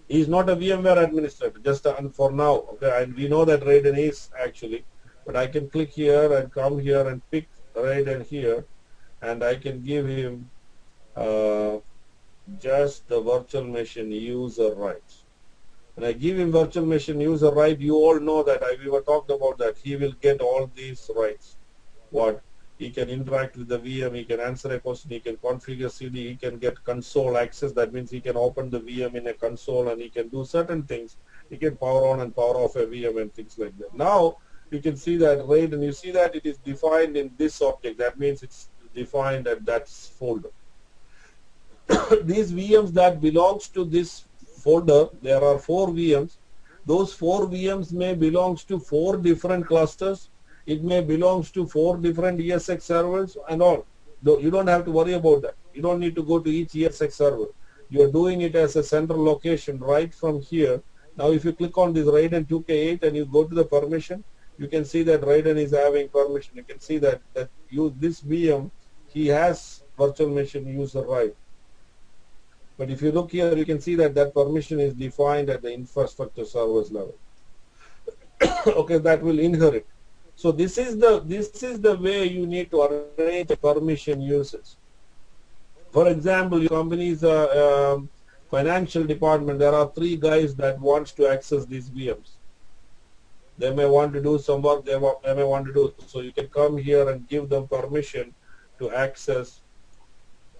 He's not a VMware administrator, just for now. Okay, and we know that Raiden is actually, but I can click here and come here and pick Raiden here, and I can give him just the virtual machine user rights. When I give him virtual machine user right, you all know that we were talked about that. He will get all these rights. What? He can interact with the VM, he can answer a question, he can configure CD, he can get console access. That means he can open the VM in a console and he can do certain things. He can power on and power off a VM and things like that. Now you can see that Raiden, you see that it is defined in this object. That means it's defined at that folder. These VMs that belongs to this folder, there are 4 VMs. Those 4 VMs may belongs to 4 different clusters. It may belongs to 4 different ESX servers and all. You don't have to worry about that. You don't need to go to each ESX server. You are doing it as a central location right from here. Now if you click on this Raiden 2K8 and you go to the permission, you can see that Raiden is having permission. You can see that this VM, he has virtual machine user right. But if you look here, you can see that that permission is defined at the infrastructure servers level. Okay, that will inherit. So this is the way you need to arrange permission uses. For example, your company's financial department, there are 3 guys that wants to access these VMs. They may want to do some work, they may want to do. So you can come here and give them permission to access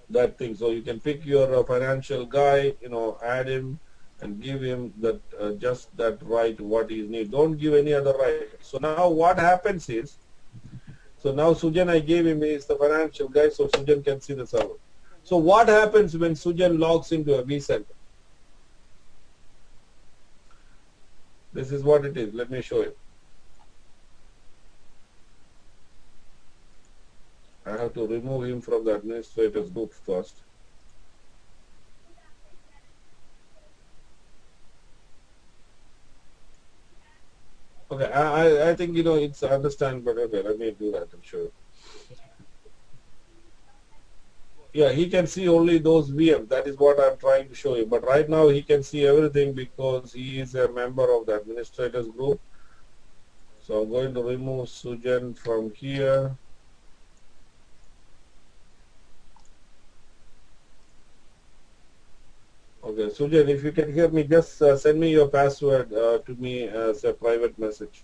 that thing. So you can pick your financial guy, add him and give him that just that right what he needs. Don't give any other right. So now what happens is, so now Sujan, I gave him, is the financial guy, so Sujan can see the server. So what happens when Sujan logs into a Vcenter? This is what it is. Let me show you. I have to remove him from the administrators group first. Okay, I think it's understand, but okay, let me do that. I'm sure. Yeah, he can see only those VMs. That is what I'm trying to show you. But right now he can see everything because he is a member of the administrators group. So I'm going to remove Sujan from here. Okay, Sujan, if you can hear me, just send me your password to me as a private message.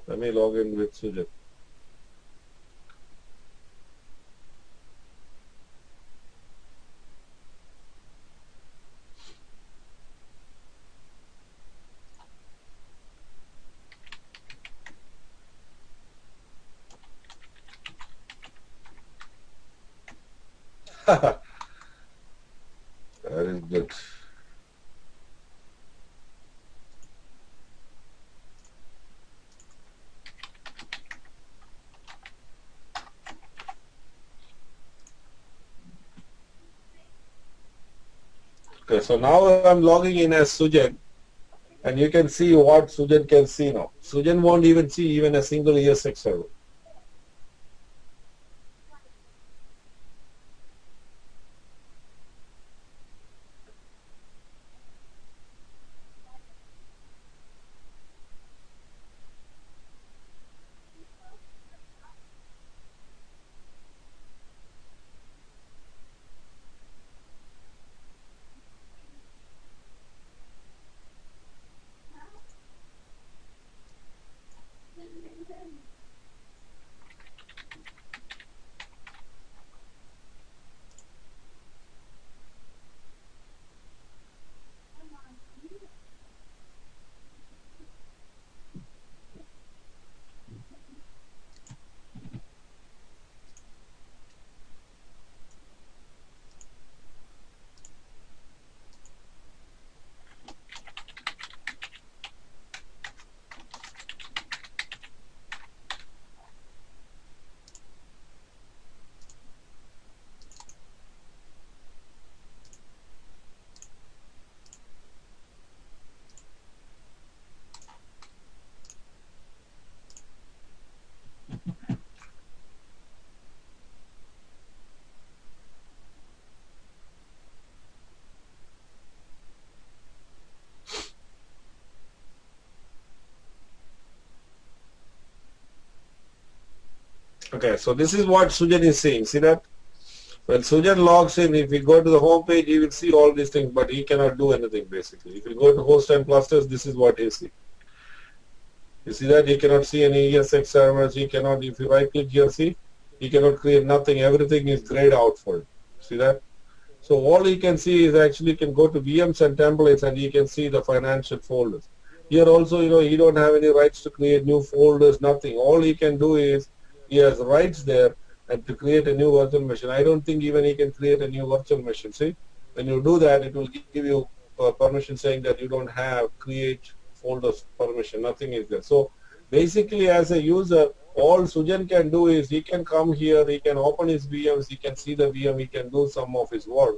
Let me log in with Sujan. That is good. Okay, so now I'm logging in as Sujan, and you can see what Sujan can see now. Sujan won't even see even a single ESX server. Okay, so this is what Sujan is saying. See that? When Sujan logs in, if we go to the home page, he will see all these things, but he cannot do anything basically. If you go to host and clusters, this is what he sees. You see that? He cannot see any ESX servers. He cannot, if you right click here, see, he cannot create nothing. Everything is grayed out for him. See that? So all he can see is actually can go to VMs and templates and he can see the financial folders. Here also, he don't have any rights to create new folders, nothing. All he can do is he has rights there and to create a new virtual machine. I don't think even he can create a new virtual machine. See, when you do that, it will give you permission saying that you don't have create folders permission. Nothing is there. So basically, as a user, all Sujan can do is he can come here, he can open his VMs, he can see the VM, he can do some of his work.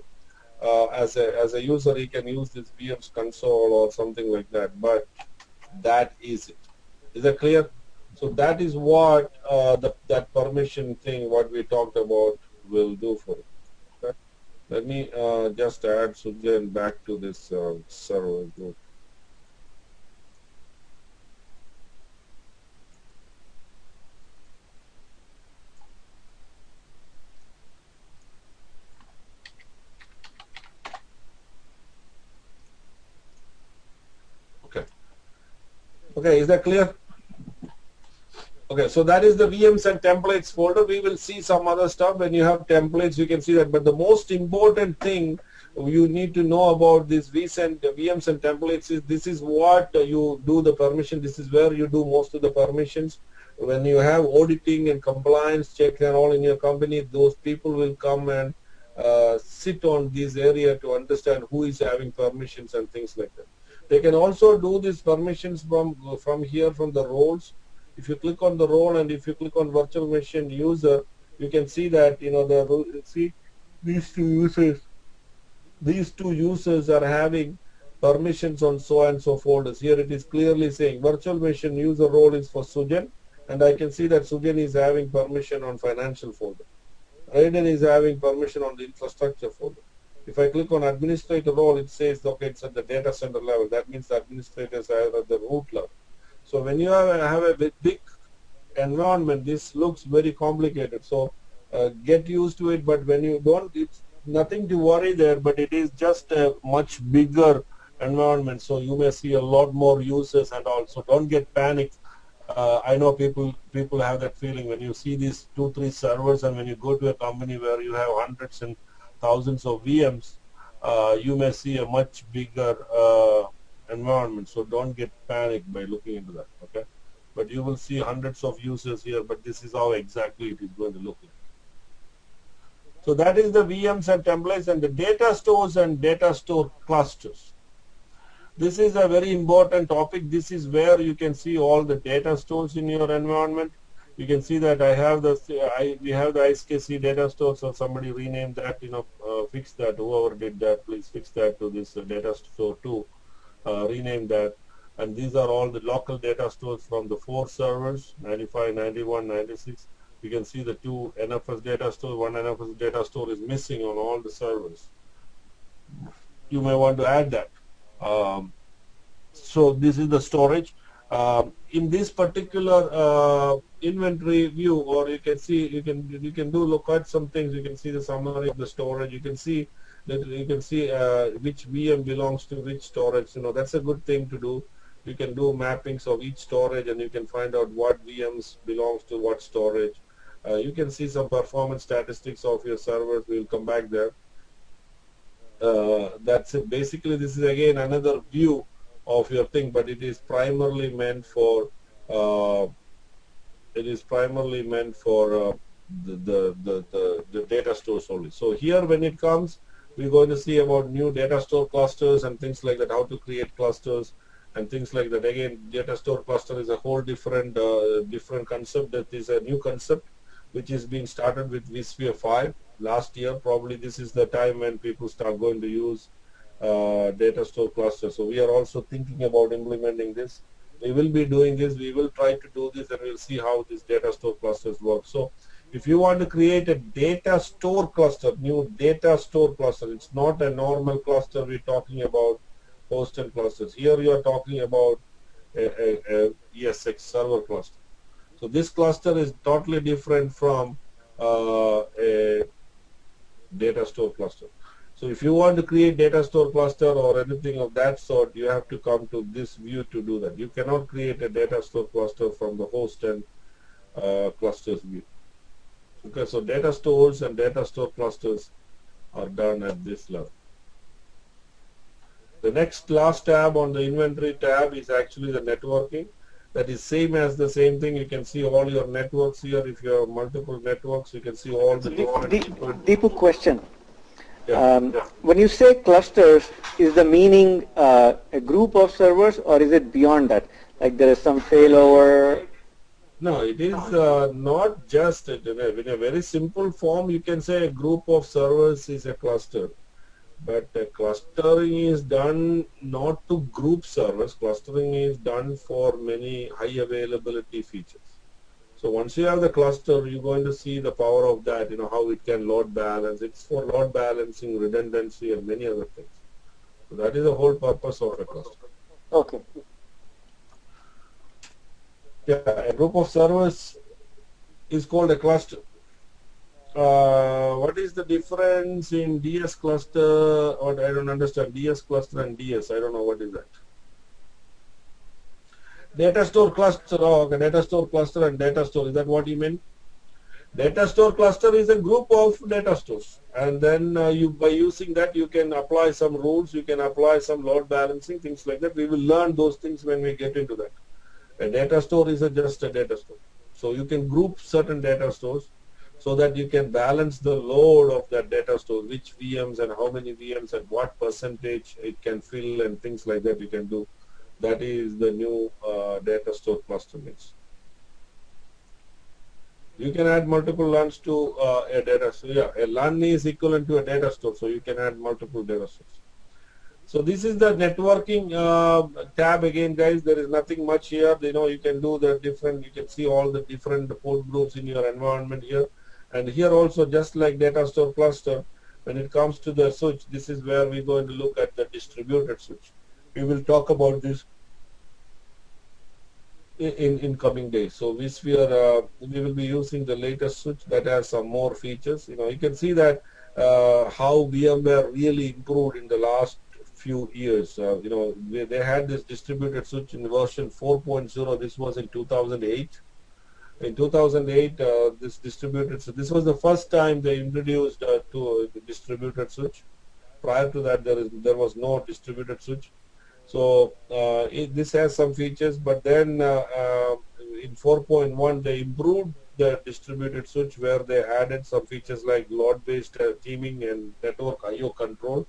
As a user, he can use this VMs console or something like that. But that is it. Is that clear? So that is what that permission thing, what we talked about, will do for it. Okay? Let me just add Sujan back to this server group. Okay, is that clear? Okay, so that is the VMs and templates folder. We will see some other stuff. When you have templates, you can see that. But the most important thing you need to know about this VMs and templates is this is what you do the permission. This is where you do most of the permissions. When you have auditing and compliance checks and all in your company, those people will come and sit on this area to understand who is having permissions and things like that. They can also do these permissions from here, from the roles. If you click on the role and if you click on virtual machine user, you can see that see these two users are having permissions on so and so folders. Here it is clearly saying virtual machine user role is for Sujan, and I can see that Sujan is having permission on financial folder. Raiden is having permission on the infrastructure folder. If I click on administrator role, it says, okay, it's at the data center level. That means the administrators are at the root level. So when you have a big environment, this looks very complicated. So get used to it, but when you don't, it's nothing to worry there, but it is just a much bigger environment. So you may see a lot more users, and also don't get panicked. I know people have that feeling when you see these 2-3 servers, and when you go to a company where you have hundreds and thousands of VMs, you may see a much bigger environment. So don't get panicked by looking into that. Okay, but you will see hundreds of users here, but this is how exactly it is going to look like. So that is the VMs and templates, and the data stores and data store clusters. This is a very important topic. This is where you can see all the data stores in your environment. You can see that we have the ISKC data store, so somebody renamed that, fix that. Whoever did that, please fix that to this data store 2. Rename that. And these are all the local data stores from the 4 servers, 95, 91, 96. You can see the 2 NFS data store. 1 NFS data store is missing on all the servers. You may want to add that. So this is the storage. In this particular inventory view, or you can see, you can look at some things. You can see the summary of the storage. You can see that which VM belongs to which storage. That's a good thing to do. You can do mappings of each storage, and you can find out what VMs belongs to what storage. You can see some performance statistics of your servers. We'll come back there. That's it. Basically, this is again another view of your thing, but it is primarily meant for the data stores only. So here, when it comes, we're going to see about new data store clusters and things like that, how to create clusters and things like that. Again, data store cluster is a whole different concept. That is a new concept which is being started with vSphere 5 last year. Probably this is the time when people start going to use data store clusters. So we are also thinking about implementing this. We will be doing this. We will try to do this, and we'll see how these data store clusters work. So if you want to create a data store cluster, new data store cluster, it's not a normal cluster. We're talking about host and clusters. Here you are talking about a ESX server cluster. So this cluster is totally different from a data store cluster. So if you want to create data store cluster or anything of that sort, you have to come to this view to do that. You cannot create a data store cluster from the host and clusters view. Okay, so data stores and data store clusters are done at this level. The last tab on the inventory tab is actually the networking. That is same as the same thing. You can see all your networks here. If you have multiple networks, you can see all the different. Deepu, question. Yeah. When you say clusters, is the meaning a group of servers, or is it beyond that? Like there is some failover? No, it is not just in a very simple form. You can say a group of servers is a cluster. But clustering is done not to group servers. Clustering is done for many high availability features. So once you have the cluster, you're going to see the power of that, how it can load balance. It's for load balancing, redundancy, and many other things. So that is the whole purpose of a cluster. Okay. Yeah, a group of servers is called a cluster. What is the difference in DS cluster? Or I don't understand. DS cluster and DS. I don't know what is that. Data store cluster. Oh, okay. Data store cluster and data store. Is that what you mean? Data store cluster is a group of data stores, and then by using that you can apply some rules. You can apply some load balancing, things like that. We will learn those things when we get into that. A data store is just a data store. So you can group certain data stores, so that you can balance the load of that data store, which VMs and how many VMs and what percentage it can fill and things like that you can do. That is the new data store cluster mix. You can add multiple LANs to a data store. Yeah, a LAN is equivalent to a data store, so you can add multiple data stores. So this is the networking tab again, guys. There is nothing much here. You can do the different, you can see all the different port groups in your environment here. And here also, just like data store cluster, when it comes to the switch, this is where we're going to look at the distributed switch. We will talk about this in coming days. So vSphere, we will be using the latest switch that has some more features. You can see that how VMware really improved in the last few years. They had this distributed switch in version 4.0. This was in 2008. In 2008, this distributed, so this was the first time they introduced the distributed switch. Prior to that, there was no distributed switch. So this has some features, but then in 4.1 they improved the distributed switch, where they added some features like load-based teaming and network I/O control.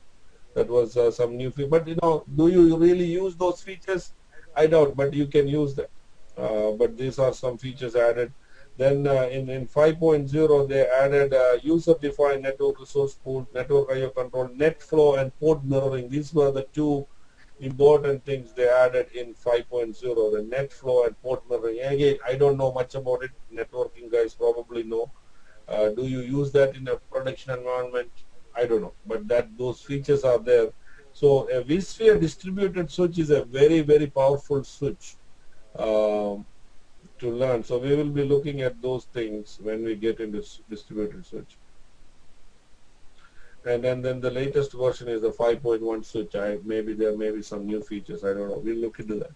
That was some new feature. But do you really use those features? I doubt, but you can use them. But these are some features added. Then in 5.0 they added user-defined network resource pool, network I/O control, net flow, and port mirroring. These were the two important things they added in 5.0, the net flow and port mirroring. Again, I don't know much about it. Networking guys probably know. Do you use that in a production environment? I don't know, but those features are there. So a vSphere distributed switch is a very, very powerful switch to learn. So we will be looking at those things when we get into distributed switch. And then the latest version is the 5.1 switch. Maybe there may be some new features. I don't know. We'll look into that.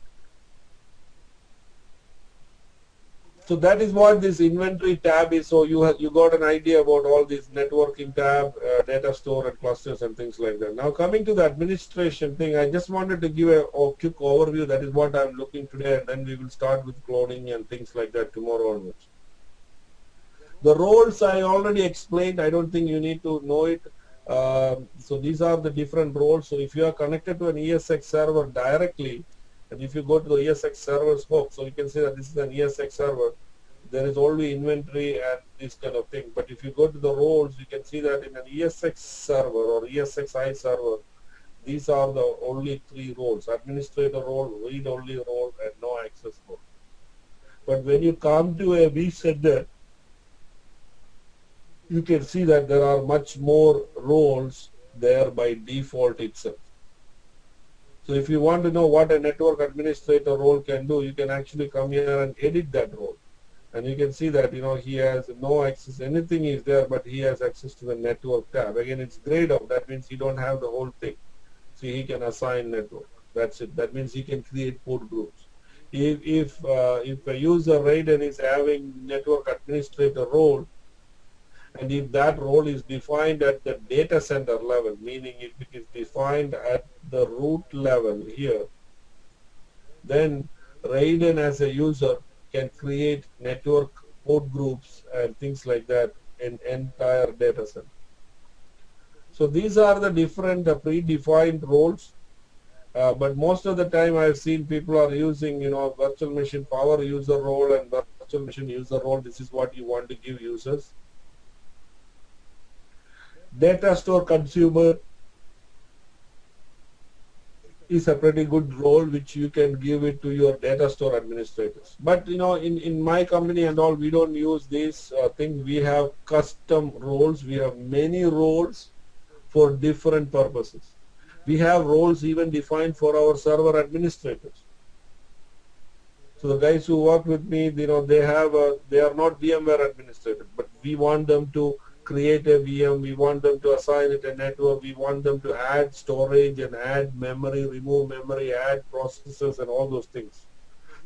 So that is what this inventory tab is. So you got an idea about all these networking tab, data store and clusters and things like that. Now coming to the administration thing, I just wanted to give a quick overview. That is what I'm looking today, and then we will start with cloning and things like that tomorrow onwards. The roles I already explained. I don't think you need to know it. So these are the different roles. So if you are connected to an ESX server directly, and if you go to the ESX server's hook, so you can see that this is an ESX server. There is only inventory and this kind of thing. But if you go to the roles, you can see that in an ESX server or ESXi server, these are the only three roles: administrator role, read-only role, and no access role. But when you come to a vCenter, you can see that there are much more roles there by default itself. So if you want to know what a network administrator role can do, you can actually come here and edit that role. And you can see that he has no access, anything is there, but he has access to the network tab. Again, it's grayed out. That means he don't have the whole thing. See, he can assign network. That's it. That means he can create port groups. If a user Raiden is having network administrator role, and if that role is defined at the data center level, meaning if it is defined at the root level here, then Raiden as a user can create network port groups and things like that in entire data center. So these are the different predefined roles. But most of the time I've seen people are using virtual machine power user role and virtual machine user role. This is what you want to give users. Data store consumer is a pretty good role which you can give it to your data store administrators. But in my company and all, we don't use these things. We have custom roles. We have many roles for different purposes. We have roles even defined for our server administrators. So the guys who work with me, they are not VMware administrators, but we want them to create a VM, we want them to assign it a network, we want them to add storage and add memory, remove memory, add processors and all those things.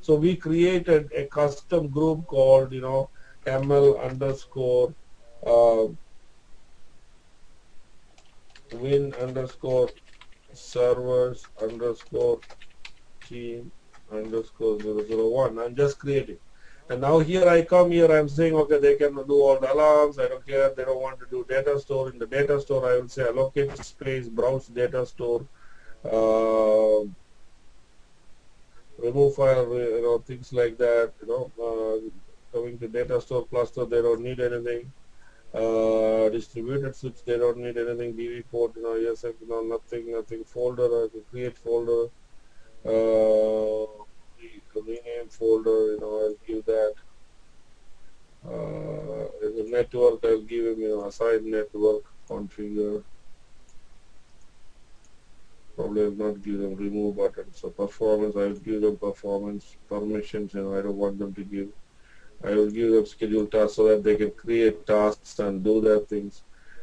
So we created a custom group called ML underscore win underscore servers underscore team underscore 001. I'm just creating. And now here I come here, I'm saying, okay, they can do all the alarms, I don't care, they don't want to do data store. In the data store, I will say allocate space, browse data store, remove file, things like that, coming to data store cluster, they don't need anything. Distributed switch, they don't need anything. DV port, ESF, nothing. Folder, I can create folder. Rename folder, I'll give that. The network, I'll give him, assign network configure. Probably I'll not give them remove button. So performance, I will give them performance permissions. I don't want them to give. I will give them schedule tasks so that they can create tasks and do their things.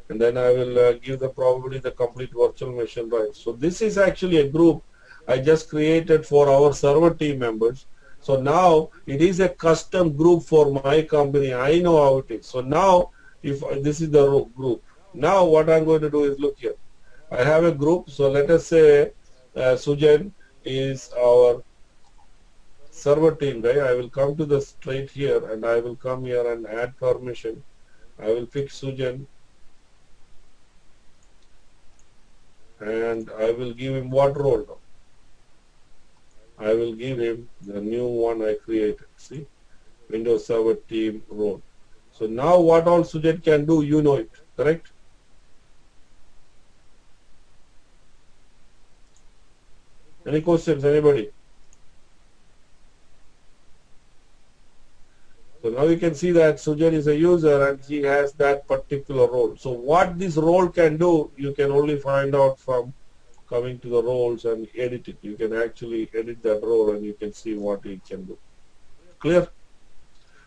And then I will give them probably the complete virtual machine rights. So this is actually a group I just created for our server team members. So now it is a custom group for my company. I know how it is. So now if this is the group, now what I'm going to do is look here. I have a group. So let us say Sujan is our server team, right? I will come to the straight here and I will come here and add permission. I will pick Sujan and I will give him what role now? I will give him the new one I created. See, Windows Server Team role. So now what all Sujan can do, you know it, correct? Any questions, anybody? So now you can see that Sujan is a user and he has that particular role. So what this role can do, you can only find out from coming to the roles and edit it. You can actually edit that role and you can see what it can do. Clear?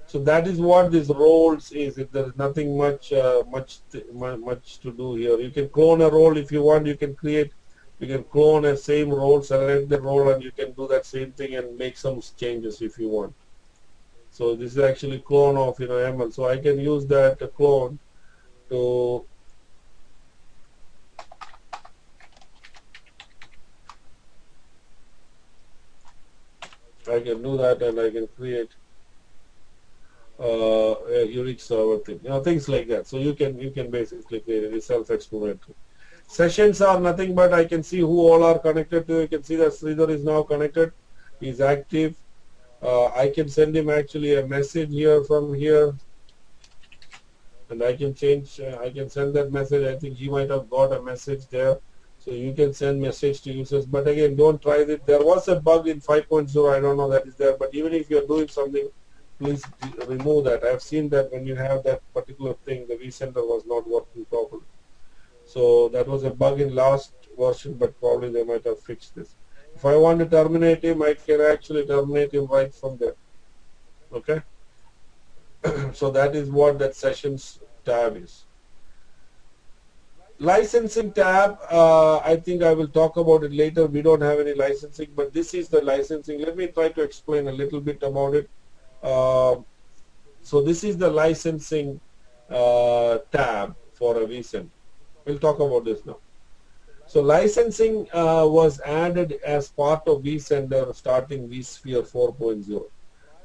So that is what this roles is. If there is nothing much to do here. You can clone a role if you want. You can clone a same role, select the role, and you can do that same thing and make some changes if you want. So this is actually clone of ML. So I can use that clone to I can do that and I can create a unique server thing, things like that. So you can basically create it. It's self-explanatory. Sessions are nothing but I can see who all are connected to. You can see that Sridhar is now connected. He's active. I can send him actually a message here from here, and I can change. I can send that message. I think he might have got a message there. So you can send message to users, but again, don't try it. There was a bug in 5.0. I don't know that is there, but even if you're doing something, please remove that. I've seen that when you have that particular thing, the Vcenter was not working properly. So that was a bug in last version, but probably they might have fixed this. If I want to terminate him, I can actually terminate him right from there. Okay. So that is what that sessions tab is. Licensing tab, I think I will talk about it later. We don't have any licensing, but this is the licensing. Let me try to explain a little bit about it. So this is the licensing tab for a Vcenter. We'll talk about this now. So licensing was added as part of Vcenter starting vSphere 4.0.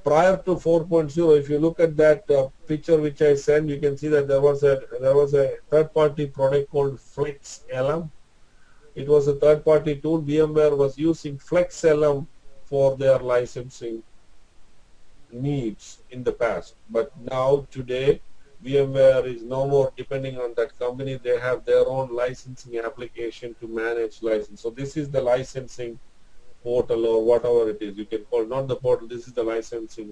Prior to 4.0, if you look at that picture which I sent, you can see that there was a third-party product called FlexLM. It was a third-party tool. VMware was using FlexLM for their licensing needs in the past, but now today VMware is no more depending on that company. They have their own licensing application to manage license. So this is the licensing portal or whatever it is. You can call not the portal. This is the licensing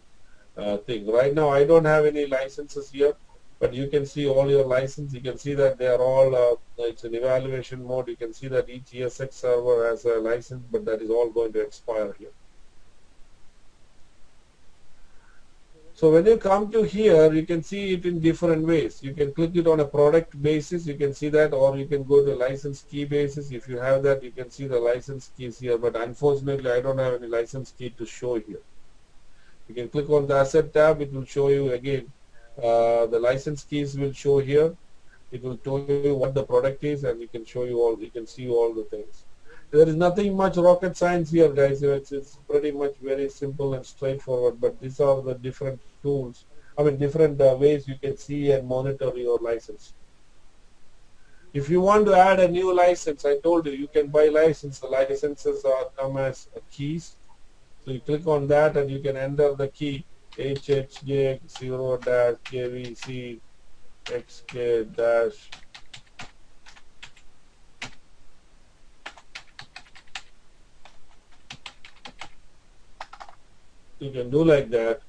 thing. Right now I don't have any licenses here, but you can see all your license. You can see that they are all it's an evaluation mode. You can see that each ESX server has a license, but that is all going to expire here. So when you come to here, you can see it in different ways. You can click it on a product basis, you can see that, or you can go to license key basis. If you have that, you can see the license keys here, but unfortunately I don't have any license key to show here. You can click on the asset tab, it will show you again. The license keys will show here. It will tell you what the product is, and you can show you all, you can see all the things. There is nothing much rocket science here, guys. It's pretty much very simple and straightforward, but these are the different tools, different ways you can see and monitor your license. If you want to add a new license, I told you can buy license. The licenses come as keys. So you click on that and you can enter the key HHJ0-JVC xk dash you can do like that,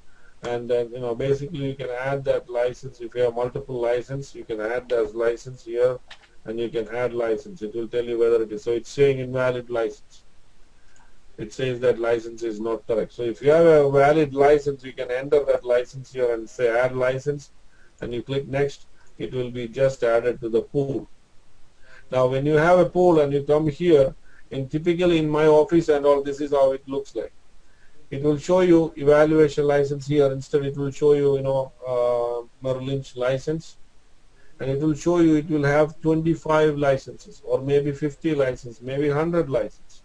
and then basically you can add that license. If you have multiple license, you can add that license here, and you can add license. It will tell you whether it is. So it's saying invalid license. It says that license is not correct. So if you have a valid license, you can enter that license here and say add license, and you click next. It will be just added to the pool. Now when you have a pool and you come here, and typically in my office and all, this is how it looks like. It will show you evaluation license here. Instead it will show you Merrill Lynch license, and it will show you it will have 25 licenses or maybe 50 licenses, maybe 100 licenses.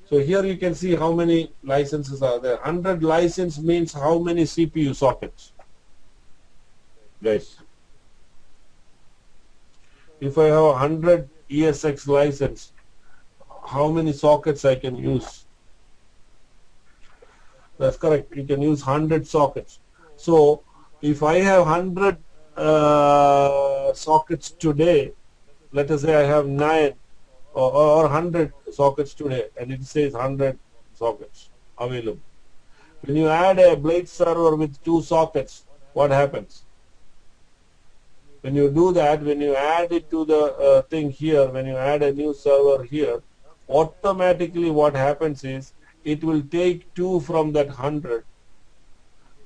So here you can see how many licenses are there. 100 license means how many CPU sockets, guys. If I have 100 ESX license, how many sockets I can use? That's correct. You can use 100 sockets. So if I have 100 sockets today, let us say I have 9 or 100 sockets today, and it says 100 sockets available. When you add a blade server with 2 sockets, what happens? When you do that, when you add it to the thing here, when you add a new server here, automatically what happens is it will take 2 from that 100,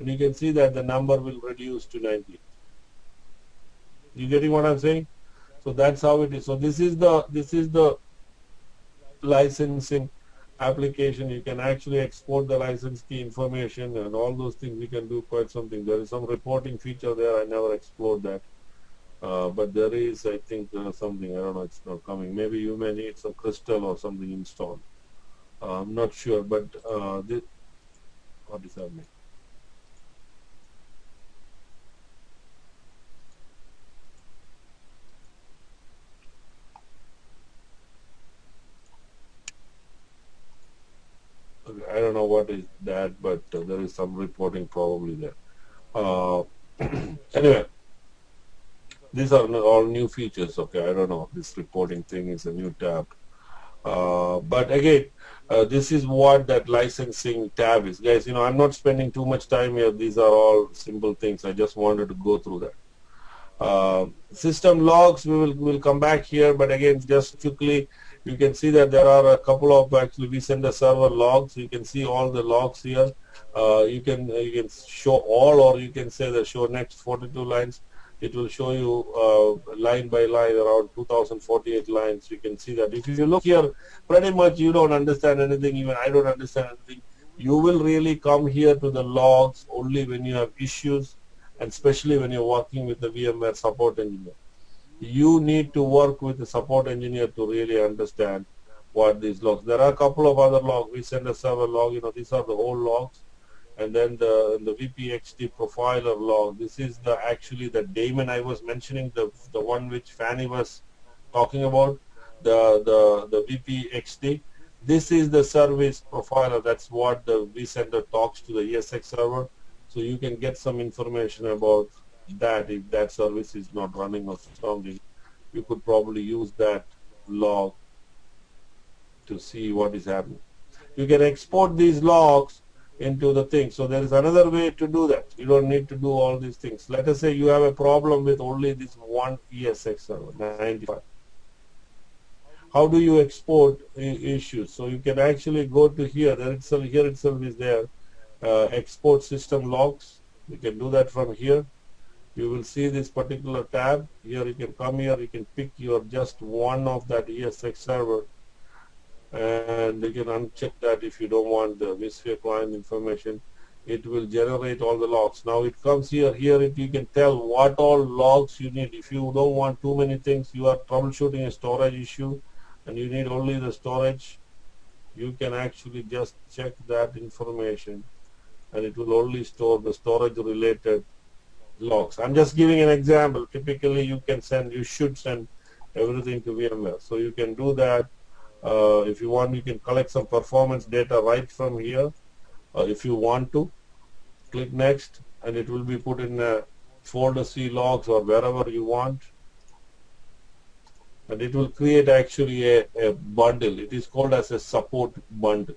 and you can see that the number will reduce to 90. You getting what I'm saying? So that's how it is. So this is the licensing application. You can actually export the license key information and all those things. We can do quite something. There is some reporting feature there. I never explored that. But there is, I think, something, I don't know, it's not coming. Maybe you may need some crystal or something installed. I'm not sure, but what is happening? Okay, I don't know what is that, but there is some reporting probably there. Anyway, these are all new features. Okay, I don't know. This reporting thing is a new tab. But again, this is what that licensing tab is. Guys, I'm not spending too much time here. These are all simple things. I just wanted to go through that. System logs, we'll come back here, but again, just quickly, you can see that there are a couple of actually Vcenter server logs. You can see all the logs here. You can show all, or you can say the show next 42 lines. It will show you line by line around 2048 lines. You can see that. If you look here, pretty much you don't understand anything, even I don't understand anything. You will really come here to the logs only when you have issues, and especially when you're working with the VMware support engineer. You need to work with the support engineer to really understand what these logs. There are a couple of other logs. We send a server log, these are the old logs. And then the VPXD profiler log. This is actually the daemon I was mentioning, the one which Fanny was talking about, the VPXD. This is the service profiler. That's what the vCenter talks to the ESX server. So you can get some information about that. If that service is not running or something, you could probably use that log to see what is happening. You can export these logs into the thing. So there is another way to do that. You don't need to do all these things. Let us say you have a problem with only this one ESX server, 95. How do you export issues? So you can actually go to here. Here itself is there. Export system logs. You can do that from here. You will see this particular tab. Here you can come here. You can pick your just one of that ESX server, and you can uncheck that if you don't want the vSphere client information. It will generate all the logs. Now it comes here. Here you can tell what all logs you need. If you don't want too many things, you are troubleshooting a storage issue and you need only the storage, you can actually just check that information, and it will only store the storage related logs. I'm just giving an example. Typically you should send everything to VMware. So you can do that. If you want, you can collect some performance data right from here. If you want to, click next, and it will be put in a folder C logs or wherever you want, and it will create actually a bundle. It is called as a support bundle.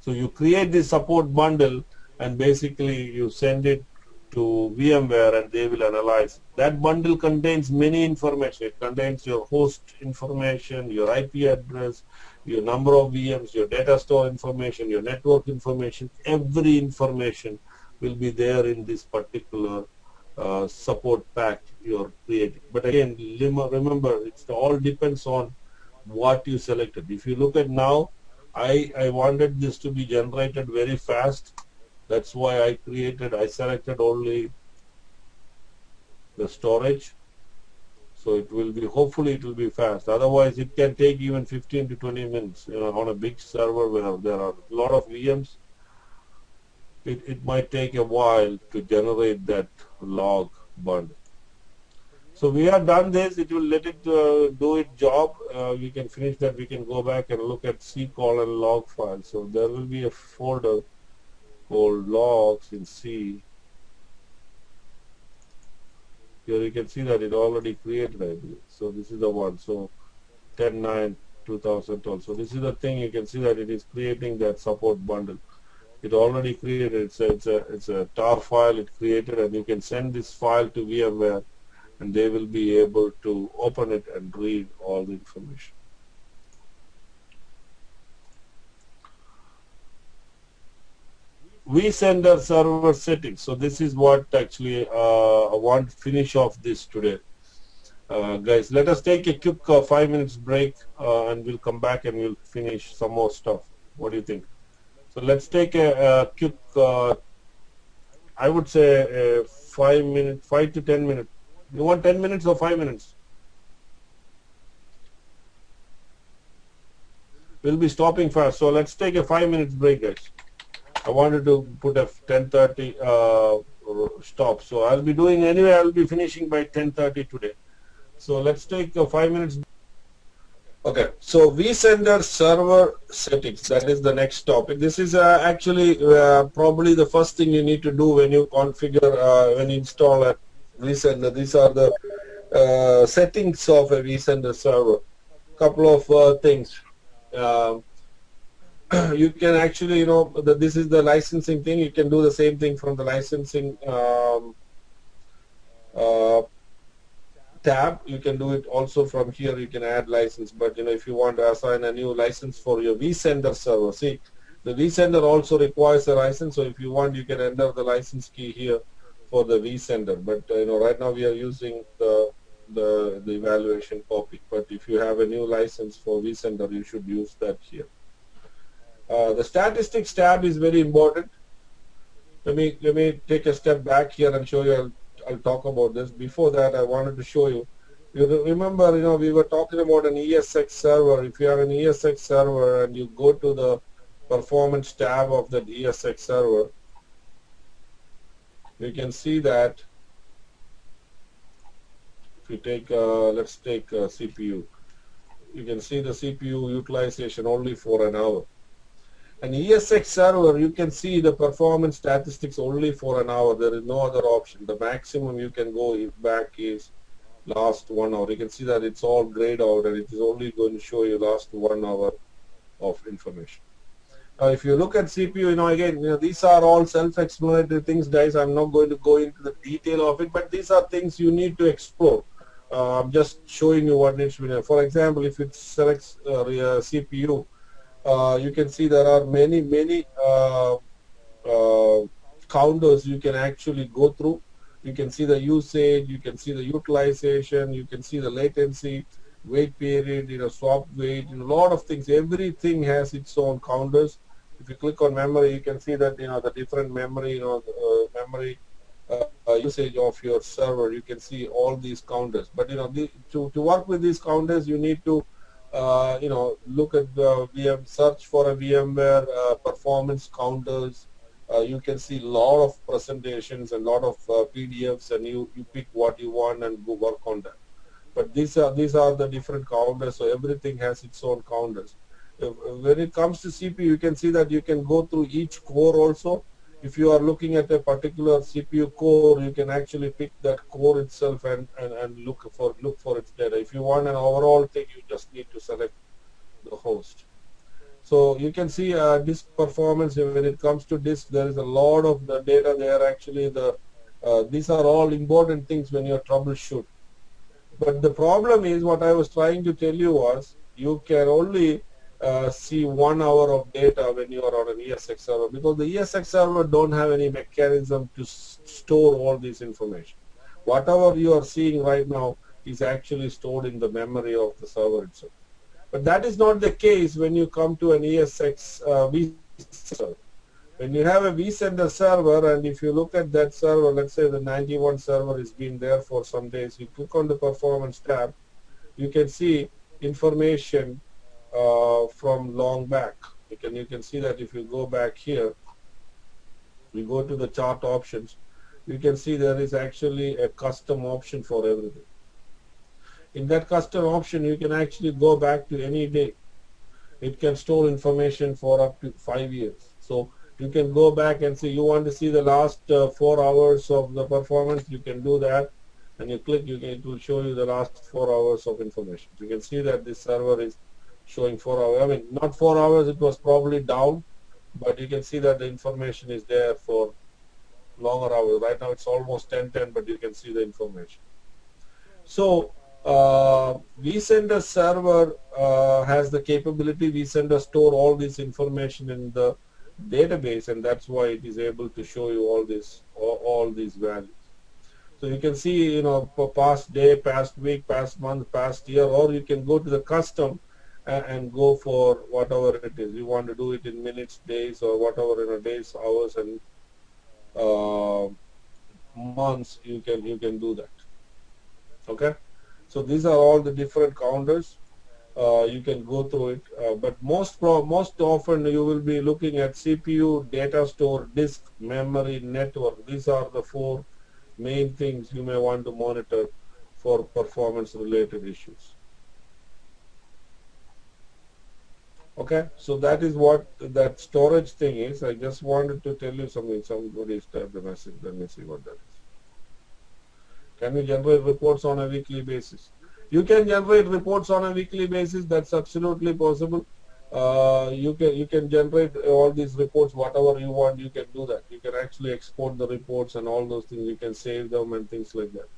So you create this support bundle and basically you send it to VMware and they will analyze. That bundle contains many information. It contains your host information, your IP address, your number of VMs, your data store information, your network information. Every information will be there in this particular support pack you're creating. But again, remember, it all depends on what you selected. If you look at now, I wanted this to be generated very fast. That's why I selected only the storage. So it will be, hopefully it will be fast. Otherwise it can take even 15 to 20 minutes. On a big server where there are a lot of VMs, it might take a while to generate that log bundle. So we have done this. It will let it do its job. We can finish that. We can go back and look at C::log file. So there will be a folder called logs in C. Here you can see that it already created, I believe. So this is the one. So 10/9/2012. So this is the thing. You can see that it is creating that support bundle. It already created. It's a tar file it created, and you can send this file to VMware, and they will be able to open it and read all the information. Vcenter server settings. So this is what actually I want to finish off this today. Guys, let us take a quick 5 minutes break and we'll come back and we'll finish some more stuff. What do you think? So let's take a quick, I would say a 5 to 10 minutes. You want 10 minutes or 5 minutes? We'll be stopping fast. So let's take a 5 minutes break, guys. I wanted to put a 10:30 stop. So I'll be doing anyway. I'll be finishing by 10:30 today. So let's take a 5 minutes. Okay. So vCenter server settings. That is the next topic. This is actually probably the first thing you need to do when you configure, when you install a vCenter. These are the settings of a vCenter server. Couple of things. You can actually, this is the licensing thing. You can do the same thing from the licensing tab. You can do it also from here. You can add license, but if you want to assign a new license for your vCenter server, see, the vCenter also requires a license. So if you want, you can enter the license key here for the vCenter. But right now we are using the evaluation copy. But if you have a new license for vCenter, you should use that here. The statistics tab is very important. Let me take a step back here and show you. I'll talk about this. Before that, I wanted to show you. You remember, we were talking about an ESX server. If you have an ESX server and you go to the performance tab of that ESX server, you can see that. If you take, let's take CPU. You can see the CPU utilization only for an hour. An ESX server, you can see the performance statistics only for an hour. There is no other option. The maximum you can go back is last 1 hour. You can see that it's all grayed out and it is only going to show you last 1 hour of information. Now, if you look at CPU, again, these are all self-explanatory things, guys. I'm not going to go into the detail of it, but these are things you need to explore. I'm just showing you what needs to be done. For example, if it selects CPU, you can see there are many counters you can actually go through. You can see the usage, you can see the utilization, you can see the latency, wait period, swap wait, a lot of things. Everything has its own counters. If you click on memory, you can see that the different memory, memory usage of your server. You can see all these counters. But to work with these counters, you need to look at the search for a VMware performance counters. You can see a lot of presentations and a lot of PDFs, and you pick what you want and go work on that. But these are the different counters, so everything has its own counters. When it comes to CPU, you can see that you can go through each core also. if you are looking at a particular CPU core, you can actually pick that core itself and look for its data. If you want an overall thing, you just need to select the host. So you can see disk performance. When it comes to disk, there is a lot of the data there. Actually, these are all important things when you troubleshoot. But the problem is, what I was trying to tell you was, you can only see 1 hour of data when you are on an ESX server, because the ESX server don't have any mechanism to store all this information. Whatever you are seeing right now is actually stored in the memory of the server itself. But that is not the case when you come to an ESX vCenter. When you have a vCenter server, and if you look at that server, let's say the 91 server has been there for some days, you click on the performance tab, you can see information from long back. You can see that if you go back here, we go to the chart options, you can see there is actually a custom option for everything. In that custom option, you can actually go back to any day. It can store information for up to 5 years. So you can go back and see, you want to see the last 4 hours of the performance, you can do that, and you click, it will show you the last 4 hours of information. You can see that this server is showing 4 hours. I mean, not 4 hours, it was probably down, but you can see that the information is there for longer hours. Right now it's almost 10:10, but you can see the information. So vCenter server has the capability. vCenter store all this information in the database, and that's why it is able to show you all these values. So you can see, for past day, past week, past month, past year, or you can go to the custom and go for whatever it is. You want to do it in minutes, days, or whatever, days, hours, and months. You can do that. Okay. So these are all the different counters. You can go through it, but most often you will be looking at CPU, data store, disk, memory, network. These are the 4 main things you may want to monitor for performance related issues. Okay, so that is what that storage thing is. I just wanted to tell you something. Somebody's typed a message. Let me see what that is. Can you generate reports on a weekly basis? You can generate reports on a weekly basis. That's absolutely possible. You can generate all these reports, whatever you want. You can do that. You can actually export the reports and all those things. You can save them and things like that.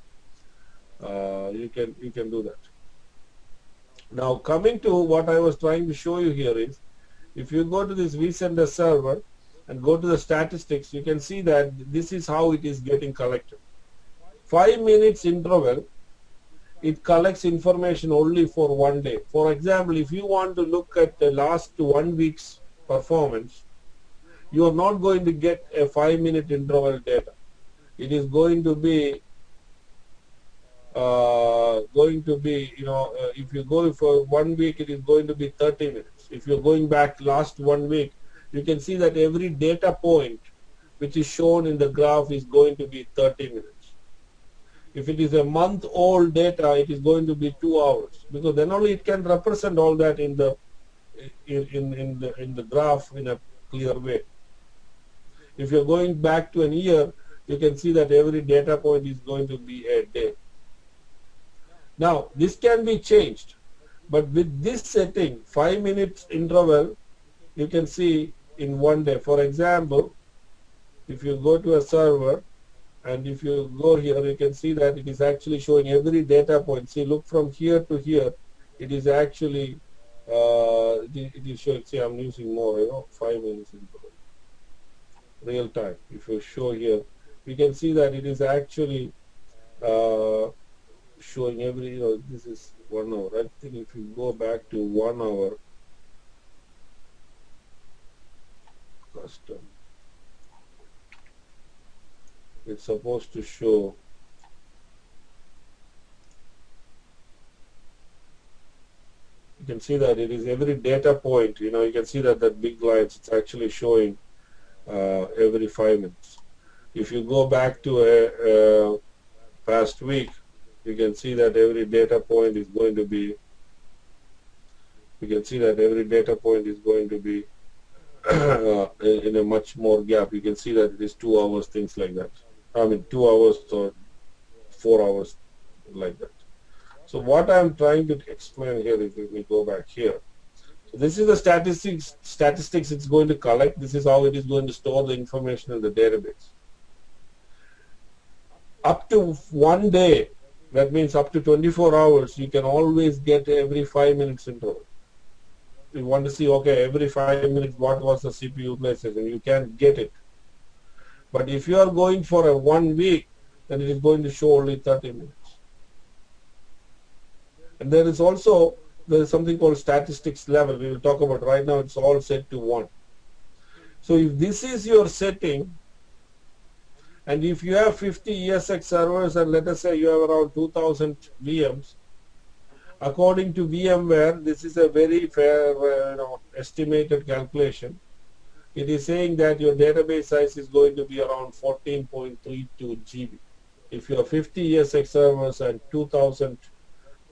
You can do that. Now, coming to what I was trying to show you here is, if you go to this vCenter server and go to the statistics, you can see that this is how it is getting collected. 5 minutes interval, it collects information only for 1 day. For example, if you want to look at the last 1 week's performance, you are not going to get a 5-minute interval data. It is going to be if you go for 1 week, it is going to be 30 minutes. If you're going back last 1 week, you can see that every data point which is shown in the graph is going to be 30 minutes. If it is a month-old data, it is going to be 2 hours, because then only it can represent all that in the graph in a clear way. If you're going back to an year, you can see that every data point is going to be a day. Now, this can be changed, but with this setting, 5 minutes interval, you can see in 1 day. For example, if you go to a server, and if you go here, you can see that it is actually showing every data point. See, look from here to here, it is actually, it is showing, see, I'm using more, 5 minutes interval. Real time. If you show here, you can see that it is actually showing every, this is 1 hour. I think if you go back to 1 hour, custom, it's supposed to show you can see that it is every data point, you can see that big lines, it's actually showing every 5 minutes. If you go back to a past week, you can see that every data point is going to be in a much more gap. You can see that it is 2 hours, things like that. I mean 2 hours or 4 hours, like that. So what I'm trying to explain here is, let me go back here. So this is the statistics it's going to collect. This is how it is going to store the information in the database. Up to 1 day, that means up to 24 hours, you can always get every 5 minutes interval. You want to see, okay, every 5 minutes what was the CPU utilization, you can get it. But if you are going for a 1 week, then it is going to show only 30 minutes. And there is something called statistics level. We will talk about right now. It's all set to 1. So if this is your setting, and if you have 50 ESX servers and let us say you have around 2000 VMs, according to VMware, this is a very fair estimated calculation. It is saying that your database size is going to be around 14.32 GB. If you have 50 ESX servers and 2000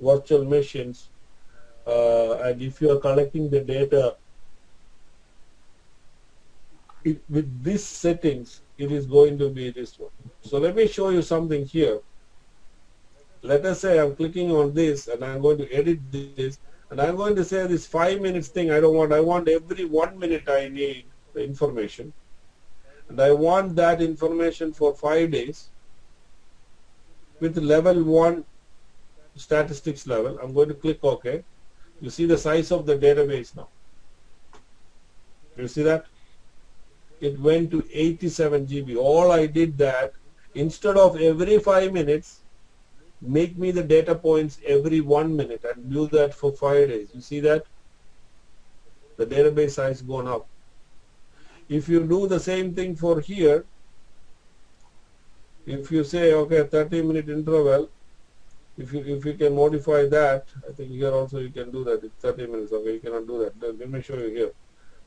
virtual machines, and if you are collecting the data with these settings, it is going to be this one. So let me show you something here. Let us say I'm clicking on this and I'm going to edit this, and I'm going to say this 5 minutes thing I don't want. I want every 1 minute I need the information, and I want that information for 5 days with level 1 statistics level. I'm going to click OK. You see the size of the database now. You see that? It went to 87 GB. All I did that, instead of every 5 minutes, make me the data points every 1 minute and do that for 5 days. You see that? The database size gone up. If you do the same thing for here, if you say, okay, 30-minute interval, if you can modify that, I think here also you can do that. It's 30 minutes. Okay, you cannot do that. Let me show you here.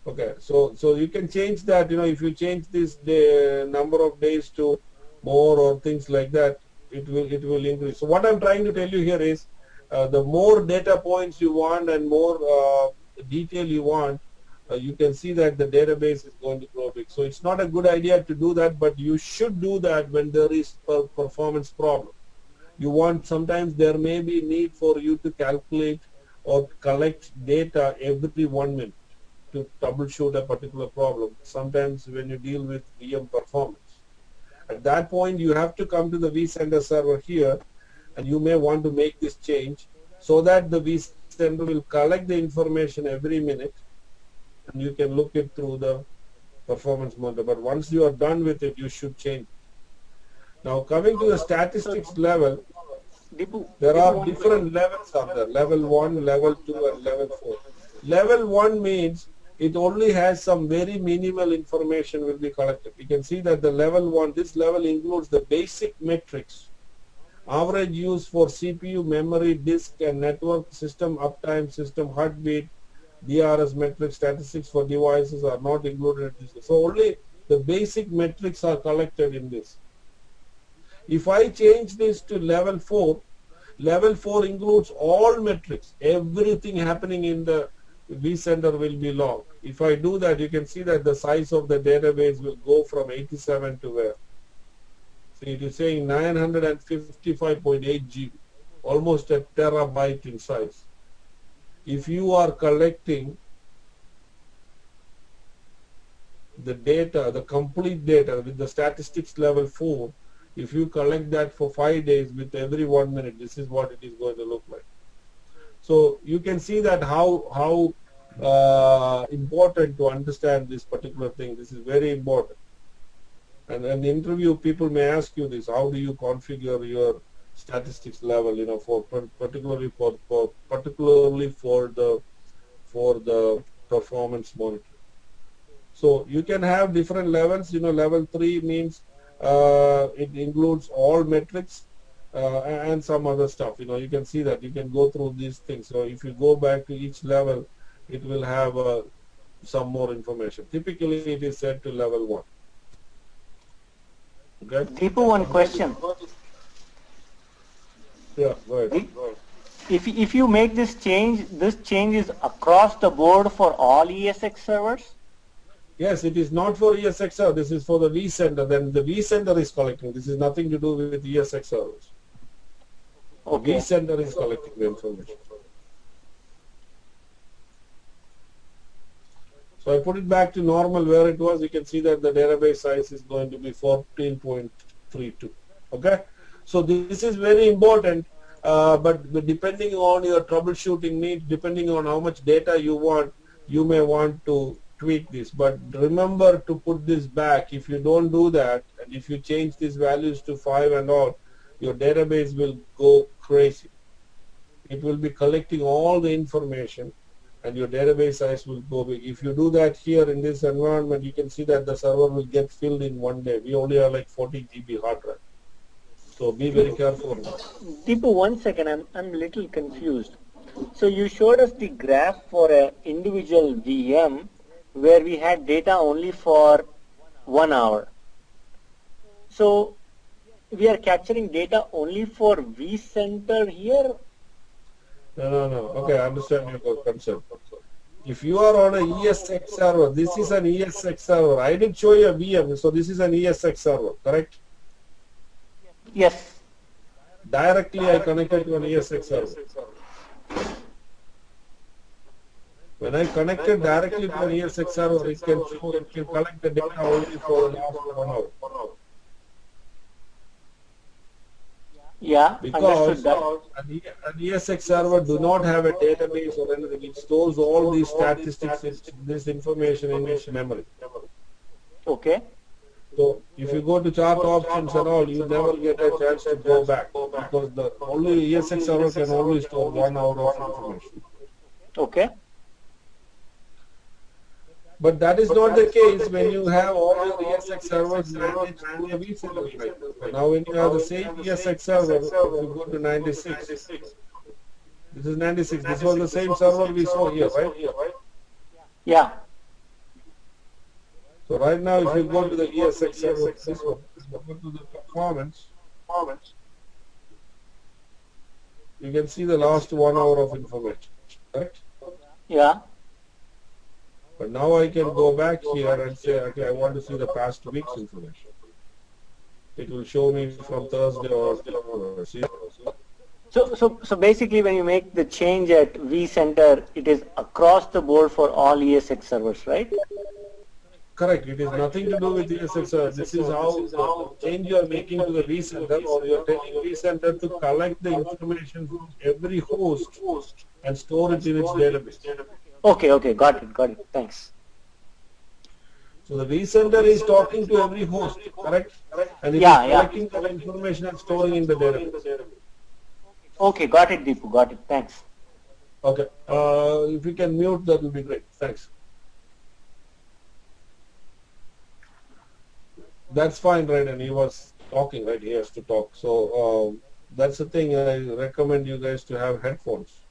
Okay, so you can change that. If you change this number of days to more or things like that, it will increase. So what I'm trying to tell you here is, the more data points you want and more detail you want, you can see that the database is going to grow big. So it's not a good idea to do that, but you should do that when there is a performance problem. Sometimes there may be need for you to calculate or collect data every 1 minute to troubleshoot a particular problem. Sometimes when you deal with VM performance. At that point, you have to come to the Vcenter server here, and you may want to make this change so that the Vcenter will collect the information every minute, and you can look it through the performance monitor. But once you are done with it, you should change. Now coming to the statistics level, there are different levels of there. Level 1, level 2 and level 4. Level 1 means it only has some very minimal information will be collected. You can see that the level 1, this level includes the basic metrics. Average use for CPU, memory, disk and network, system uptime, system heartbeat, DRS metrics, statistics for devices are not included in this. So only the basic metrics are collected in this. If I change this to level 4 includes all metrics. Everything happening in the Vcenter will be logged. If I do that, you can see that the size of the database will go from 87 to where? So it is saying 955.8 GB, almost a terabyte in size. If you are collecting the data, the complete data with the statistics level 4, if you collect that for 5 days with every 1 minute, this is what it is going to look like. So you can see that how important to understand this particular thing. This is very important. And in the interview, people may ask you this: how do you configure your statistics level? Particularly for the performance monitor. So you can have different levels. Level 3 means it includes all metrics and some other stuff. You can see that you can go through these things. So if you go back to each level, it will have some more information. Typically, it is set to level 1. Okay. Deepu, one question. Yeah, go ahead. If you make this change is across the board for all ESX servers? Yes, it is not for ESXR. This is for the vCenter. Then the vCenter is collecting. This is nothing to do with ESX servers. The Okay. vCenter is collecting the information. So I put it back to normal where it was. You can see that the database size is going to be 14.32. Okay. So this is very important. But depending on your troubleshooting needs, depending on how much data you want, you may want to tweak this. But remember to put this back. If you don't do that, and if you change these values to 5 and all, your database will go crazy. It will be collecting all the information and your database size will go big. If you do that here in this environment, you can see that the server will get filled in one day. We only have like 40 GB hard drive. So be very careful. Deepu, 1 second, I'm a little confused. So you showed us the graph for an individual VM where we had data only for 1 hour. So we are capturing data only for vCenter here? No. Okay, I understand your concern. If you are on a ESX server, this is an ESX server. I did show you a VM, so this is an ESX server, correct? Yes. Directly I connected to an ESX server. When I connected directly to an ESX server, it can collect the data only for the last 1 hour. Yeah, Because understood that. an ESX server do not have a database or anything. It stores all these statistics, this information in its memory. Okay. So if you go to chart options and all, you never get a chance to go back because the only ESX server can only store 1 hour of information. Okay. But that is not the case when you have all your ESX servers managed through a vCenter client. So now when you have the same ESX server, if you go to 96, this is 96. This was the same server we saw here, right? Yeah. So right now if you go to the ESX server, this one, go to the performance, you can see the last 1 hour of information, correct? Yeah. But now I can go back here and say, okay, I want to see the past week's information. It will show me from Thursday or see. So basically when you make the change at vCenter, it is across the board for all ESX servers, right? Correct. It is nothing to do with ESX server. This is how the change you are making to the vCenter, or you are telling vCenter to collect the information from every host and store it in its database. Okay, got it, thanks. So the vCenter is talking to every host, correct? And it is collecting the information and storing in the database. Okay, got it, Deepu, got it, thanks. Okay, if you can mute, that will be great. Thanks. That's fine, right? And he was talking, right? He has to talk. So that's the thing. I recommend you guys to have headphones.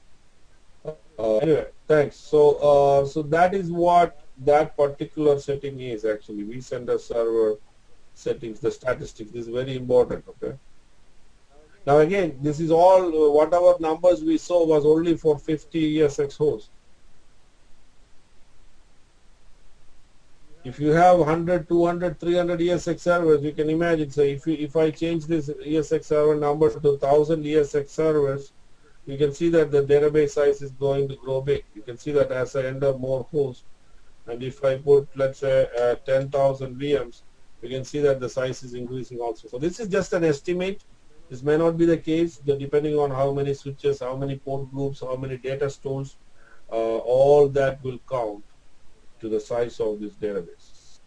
Anyway, thanks. So so that is what that particular setting is actually. vCenter server settings, the statistics. This is very important. Okay. Now again, this is all whatever numbers we saw was only for 50 ESX hosts. If you have 100, 200, 300 ESX servers, you can imagine. So if I change this ESX server number to 1,000 ESX servers, you can see that the database size is going to grow big. You can see that as I enter more hosts, and if I put, let's say, 10,000 VMs, you can see that the size is increasing also. So this is just an estimate. This may not be the case, depending on how many switches, how many port groups, how many data stores, all that will count to the size of this database.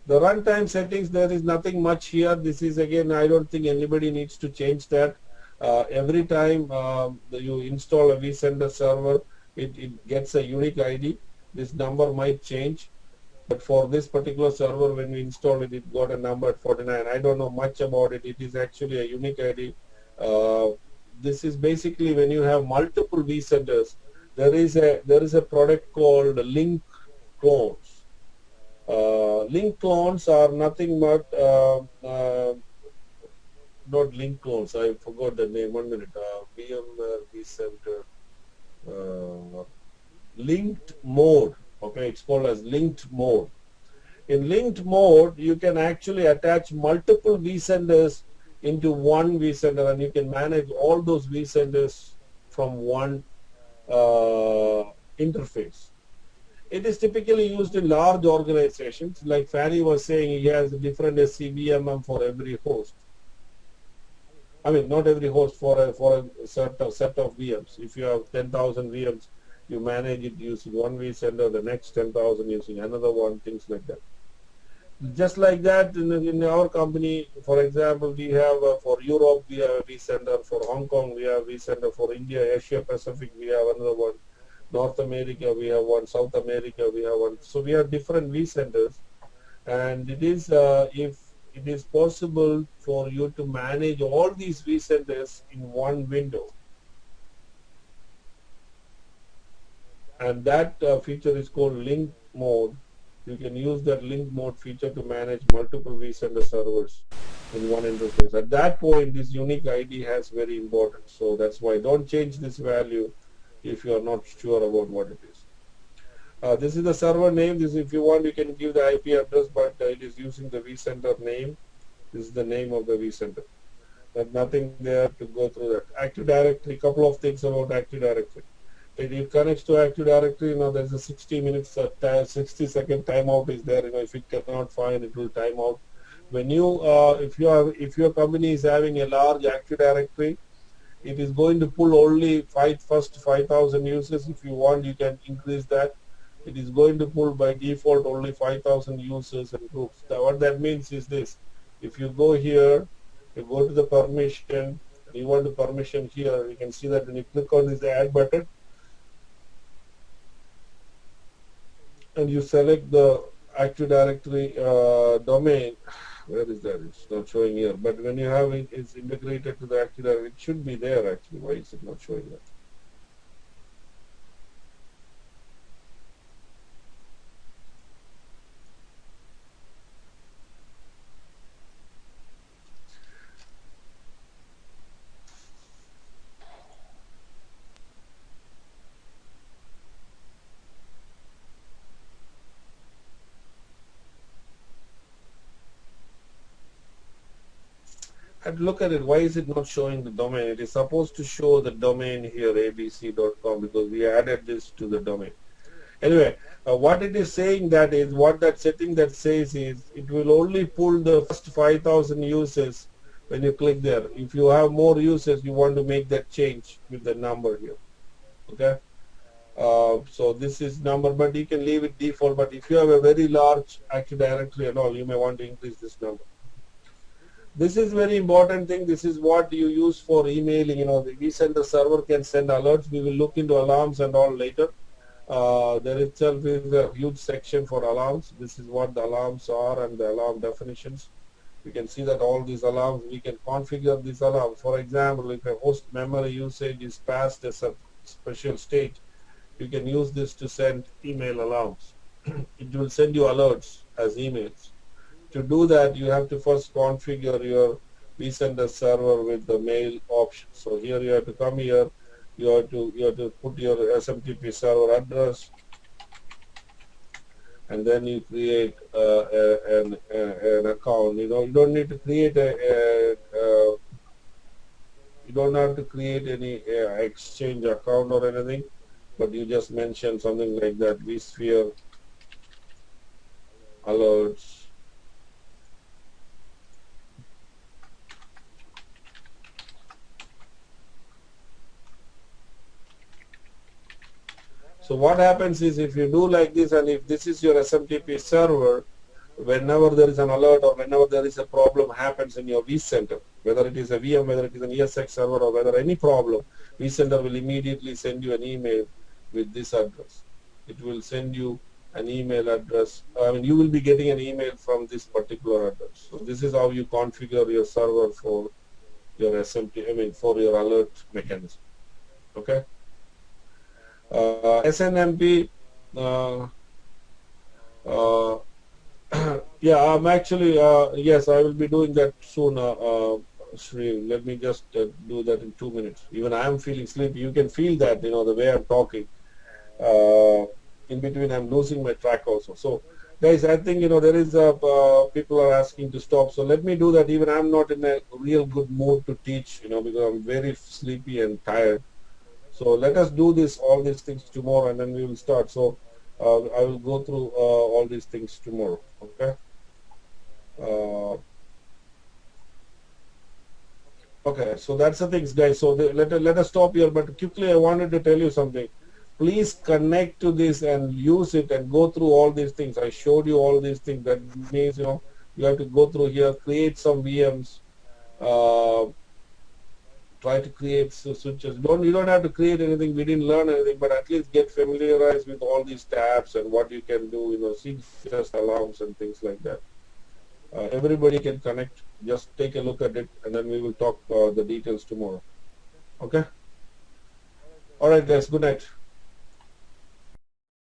The runtime settings, there is nothing much here. This is again, I don't think anybody needs to change that. Every time you install a vCenter server, it gets a unique ID. This number might change, but for this particular server, when we installed it, it got a number at 49. I don't know much about it. It is actually a unique ID. This is basically when you have multiple vCenters, there is a product called link clones. Link clones are nothing but not link clones. I forgot the name. 1 minute. VMware vCenter. linked mode. Okay, it's called as linked mode. In linked mode, you can actually attach multiple vCenters into one vCenter, and you can manage all those vCenters from one interface. It is typically used in large organizations. Like Fanny was saying, he has a different SCVMM for every host. I mean, not every host, for a set of VMs. If you have 10,000 VMs, you manage it using one vCenter, the next 10,000 using another one, things like that. Just like that, in our company, for example, we have for Europe, we have a vCenter. For Hong Kong, we have vCenter. For India, Asia Pacific, we have another one. North America, we have one. South America, we have one. So we have different vCenters, and it is if it is possible for you to manage all these vCenters in one window, and that feature is called link mode. You can use that link mode feature to manage multiple vCenter servers in one interface. At that point, this unique ID has very important. So that's why don't change this value if you are not sure about what it is. This is the server name. This, if you want, you can give the IP address, but it is using the vCenter name. This is the name of the vCenter. There's nothing there to go through that. Active Directory, couple of things about Active Directory. It connects to Active Directory. There's a 60 minutes, 60-second timeout is there. If it cannot find, it will time out. When you, if your company is having a large Active Directory, it is going to pull only first 5,000 users. If you want, you can increase that. It is going to pull by default only 5,000 users and groups. Now, what that means is this: if you go here, you go to the permission, you want the permission here. You can see that when you click on this add button, and you select the Active Directory domain. Where is that? It's not showing here. But when you have it, it's integrated to the Active Directory. It should be there actually. Why is it not showing that? And look at it. Why is it not showing the domain? It is supposed to show the domain here, abc.com, because we added this to the domain. Anyway, what it is saying, that is, what that setting that says is, it will only pull the first 5,000 users when you click there. If you have more users, you want to make that change with the number here. Okay. So this is number, but you can leave it default. But if you have a very large Active Directory and all, you may want to increase this number. This is very important thing. This is what you use for emailing. The vCenter server can send alerts. We will look into alarms and all later. There itself is a huge section for alarms. This is what the alarms are and the alarm definitions. You can see that all these alarms, we can configure these alarms. For example, if a host memory usage is past a special state, you can use this to send email alarms. It will send you alerts as emails. To do that, you have to first configure your vCenter server with the mail option. So here you have to come here. You have to put your SMTP server address, and then you create an account. You don't need to create you don't have to create any Exchange account or anything, but you just mention something like that: vSphere alerts. So what happens is, if you do like this, and if this is your SMTP server, whenever there is an alert or whenever there is a problem happens in your vCenter, whether it is a VM, whether it is an ESX server, or whether any problem, vCenter will immediately send you an email with this address. It will send you an email address. You will be getting an email from this particular address. So this is how you configure your server for your SMTP, for your alert mechanism. Okay. SNMP, yeah, I'm actually, yes, I will be doing that soon. Shri, let me just do that in 2 minutes. Even I am feeling sleepy. You can feel that, you know, the way I'm talking. In between, I'm losing my track also. So, guys, I think, you know, there is people are asking to stop. So let me do that. Even I'm not in a real good mood to teach, you know, because I'm very sleepy and tired. So let us do this, all these things tomorrow, and then we will start. So I will go through all these things tomorrow. Okay. Okay, so that's the things, guys. So let us stop here. But quickly, I wanted to tell you something. Please connect to this and use it and go through all these things. I showed you all these things. That means, you know, you have to go through here, create some VMs, try to create switches. You don't have to create anything. We didn't learn anything, but at least get familiarized with all these tabs and what you can do. You know, see just alarms and things like that. Everybody can connect. Just take a look at it, and then we will talk the details tomorrow. Okay. All right, guys. Good night.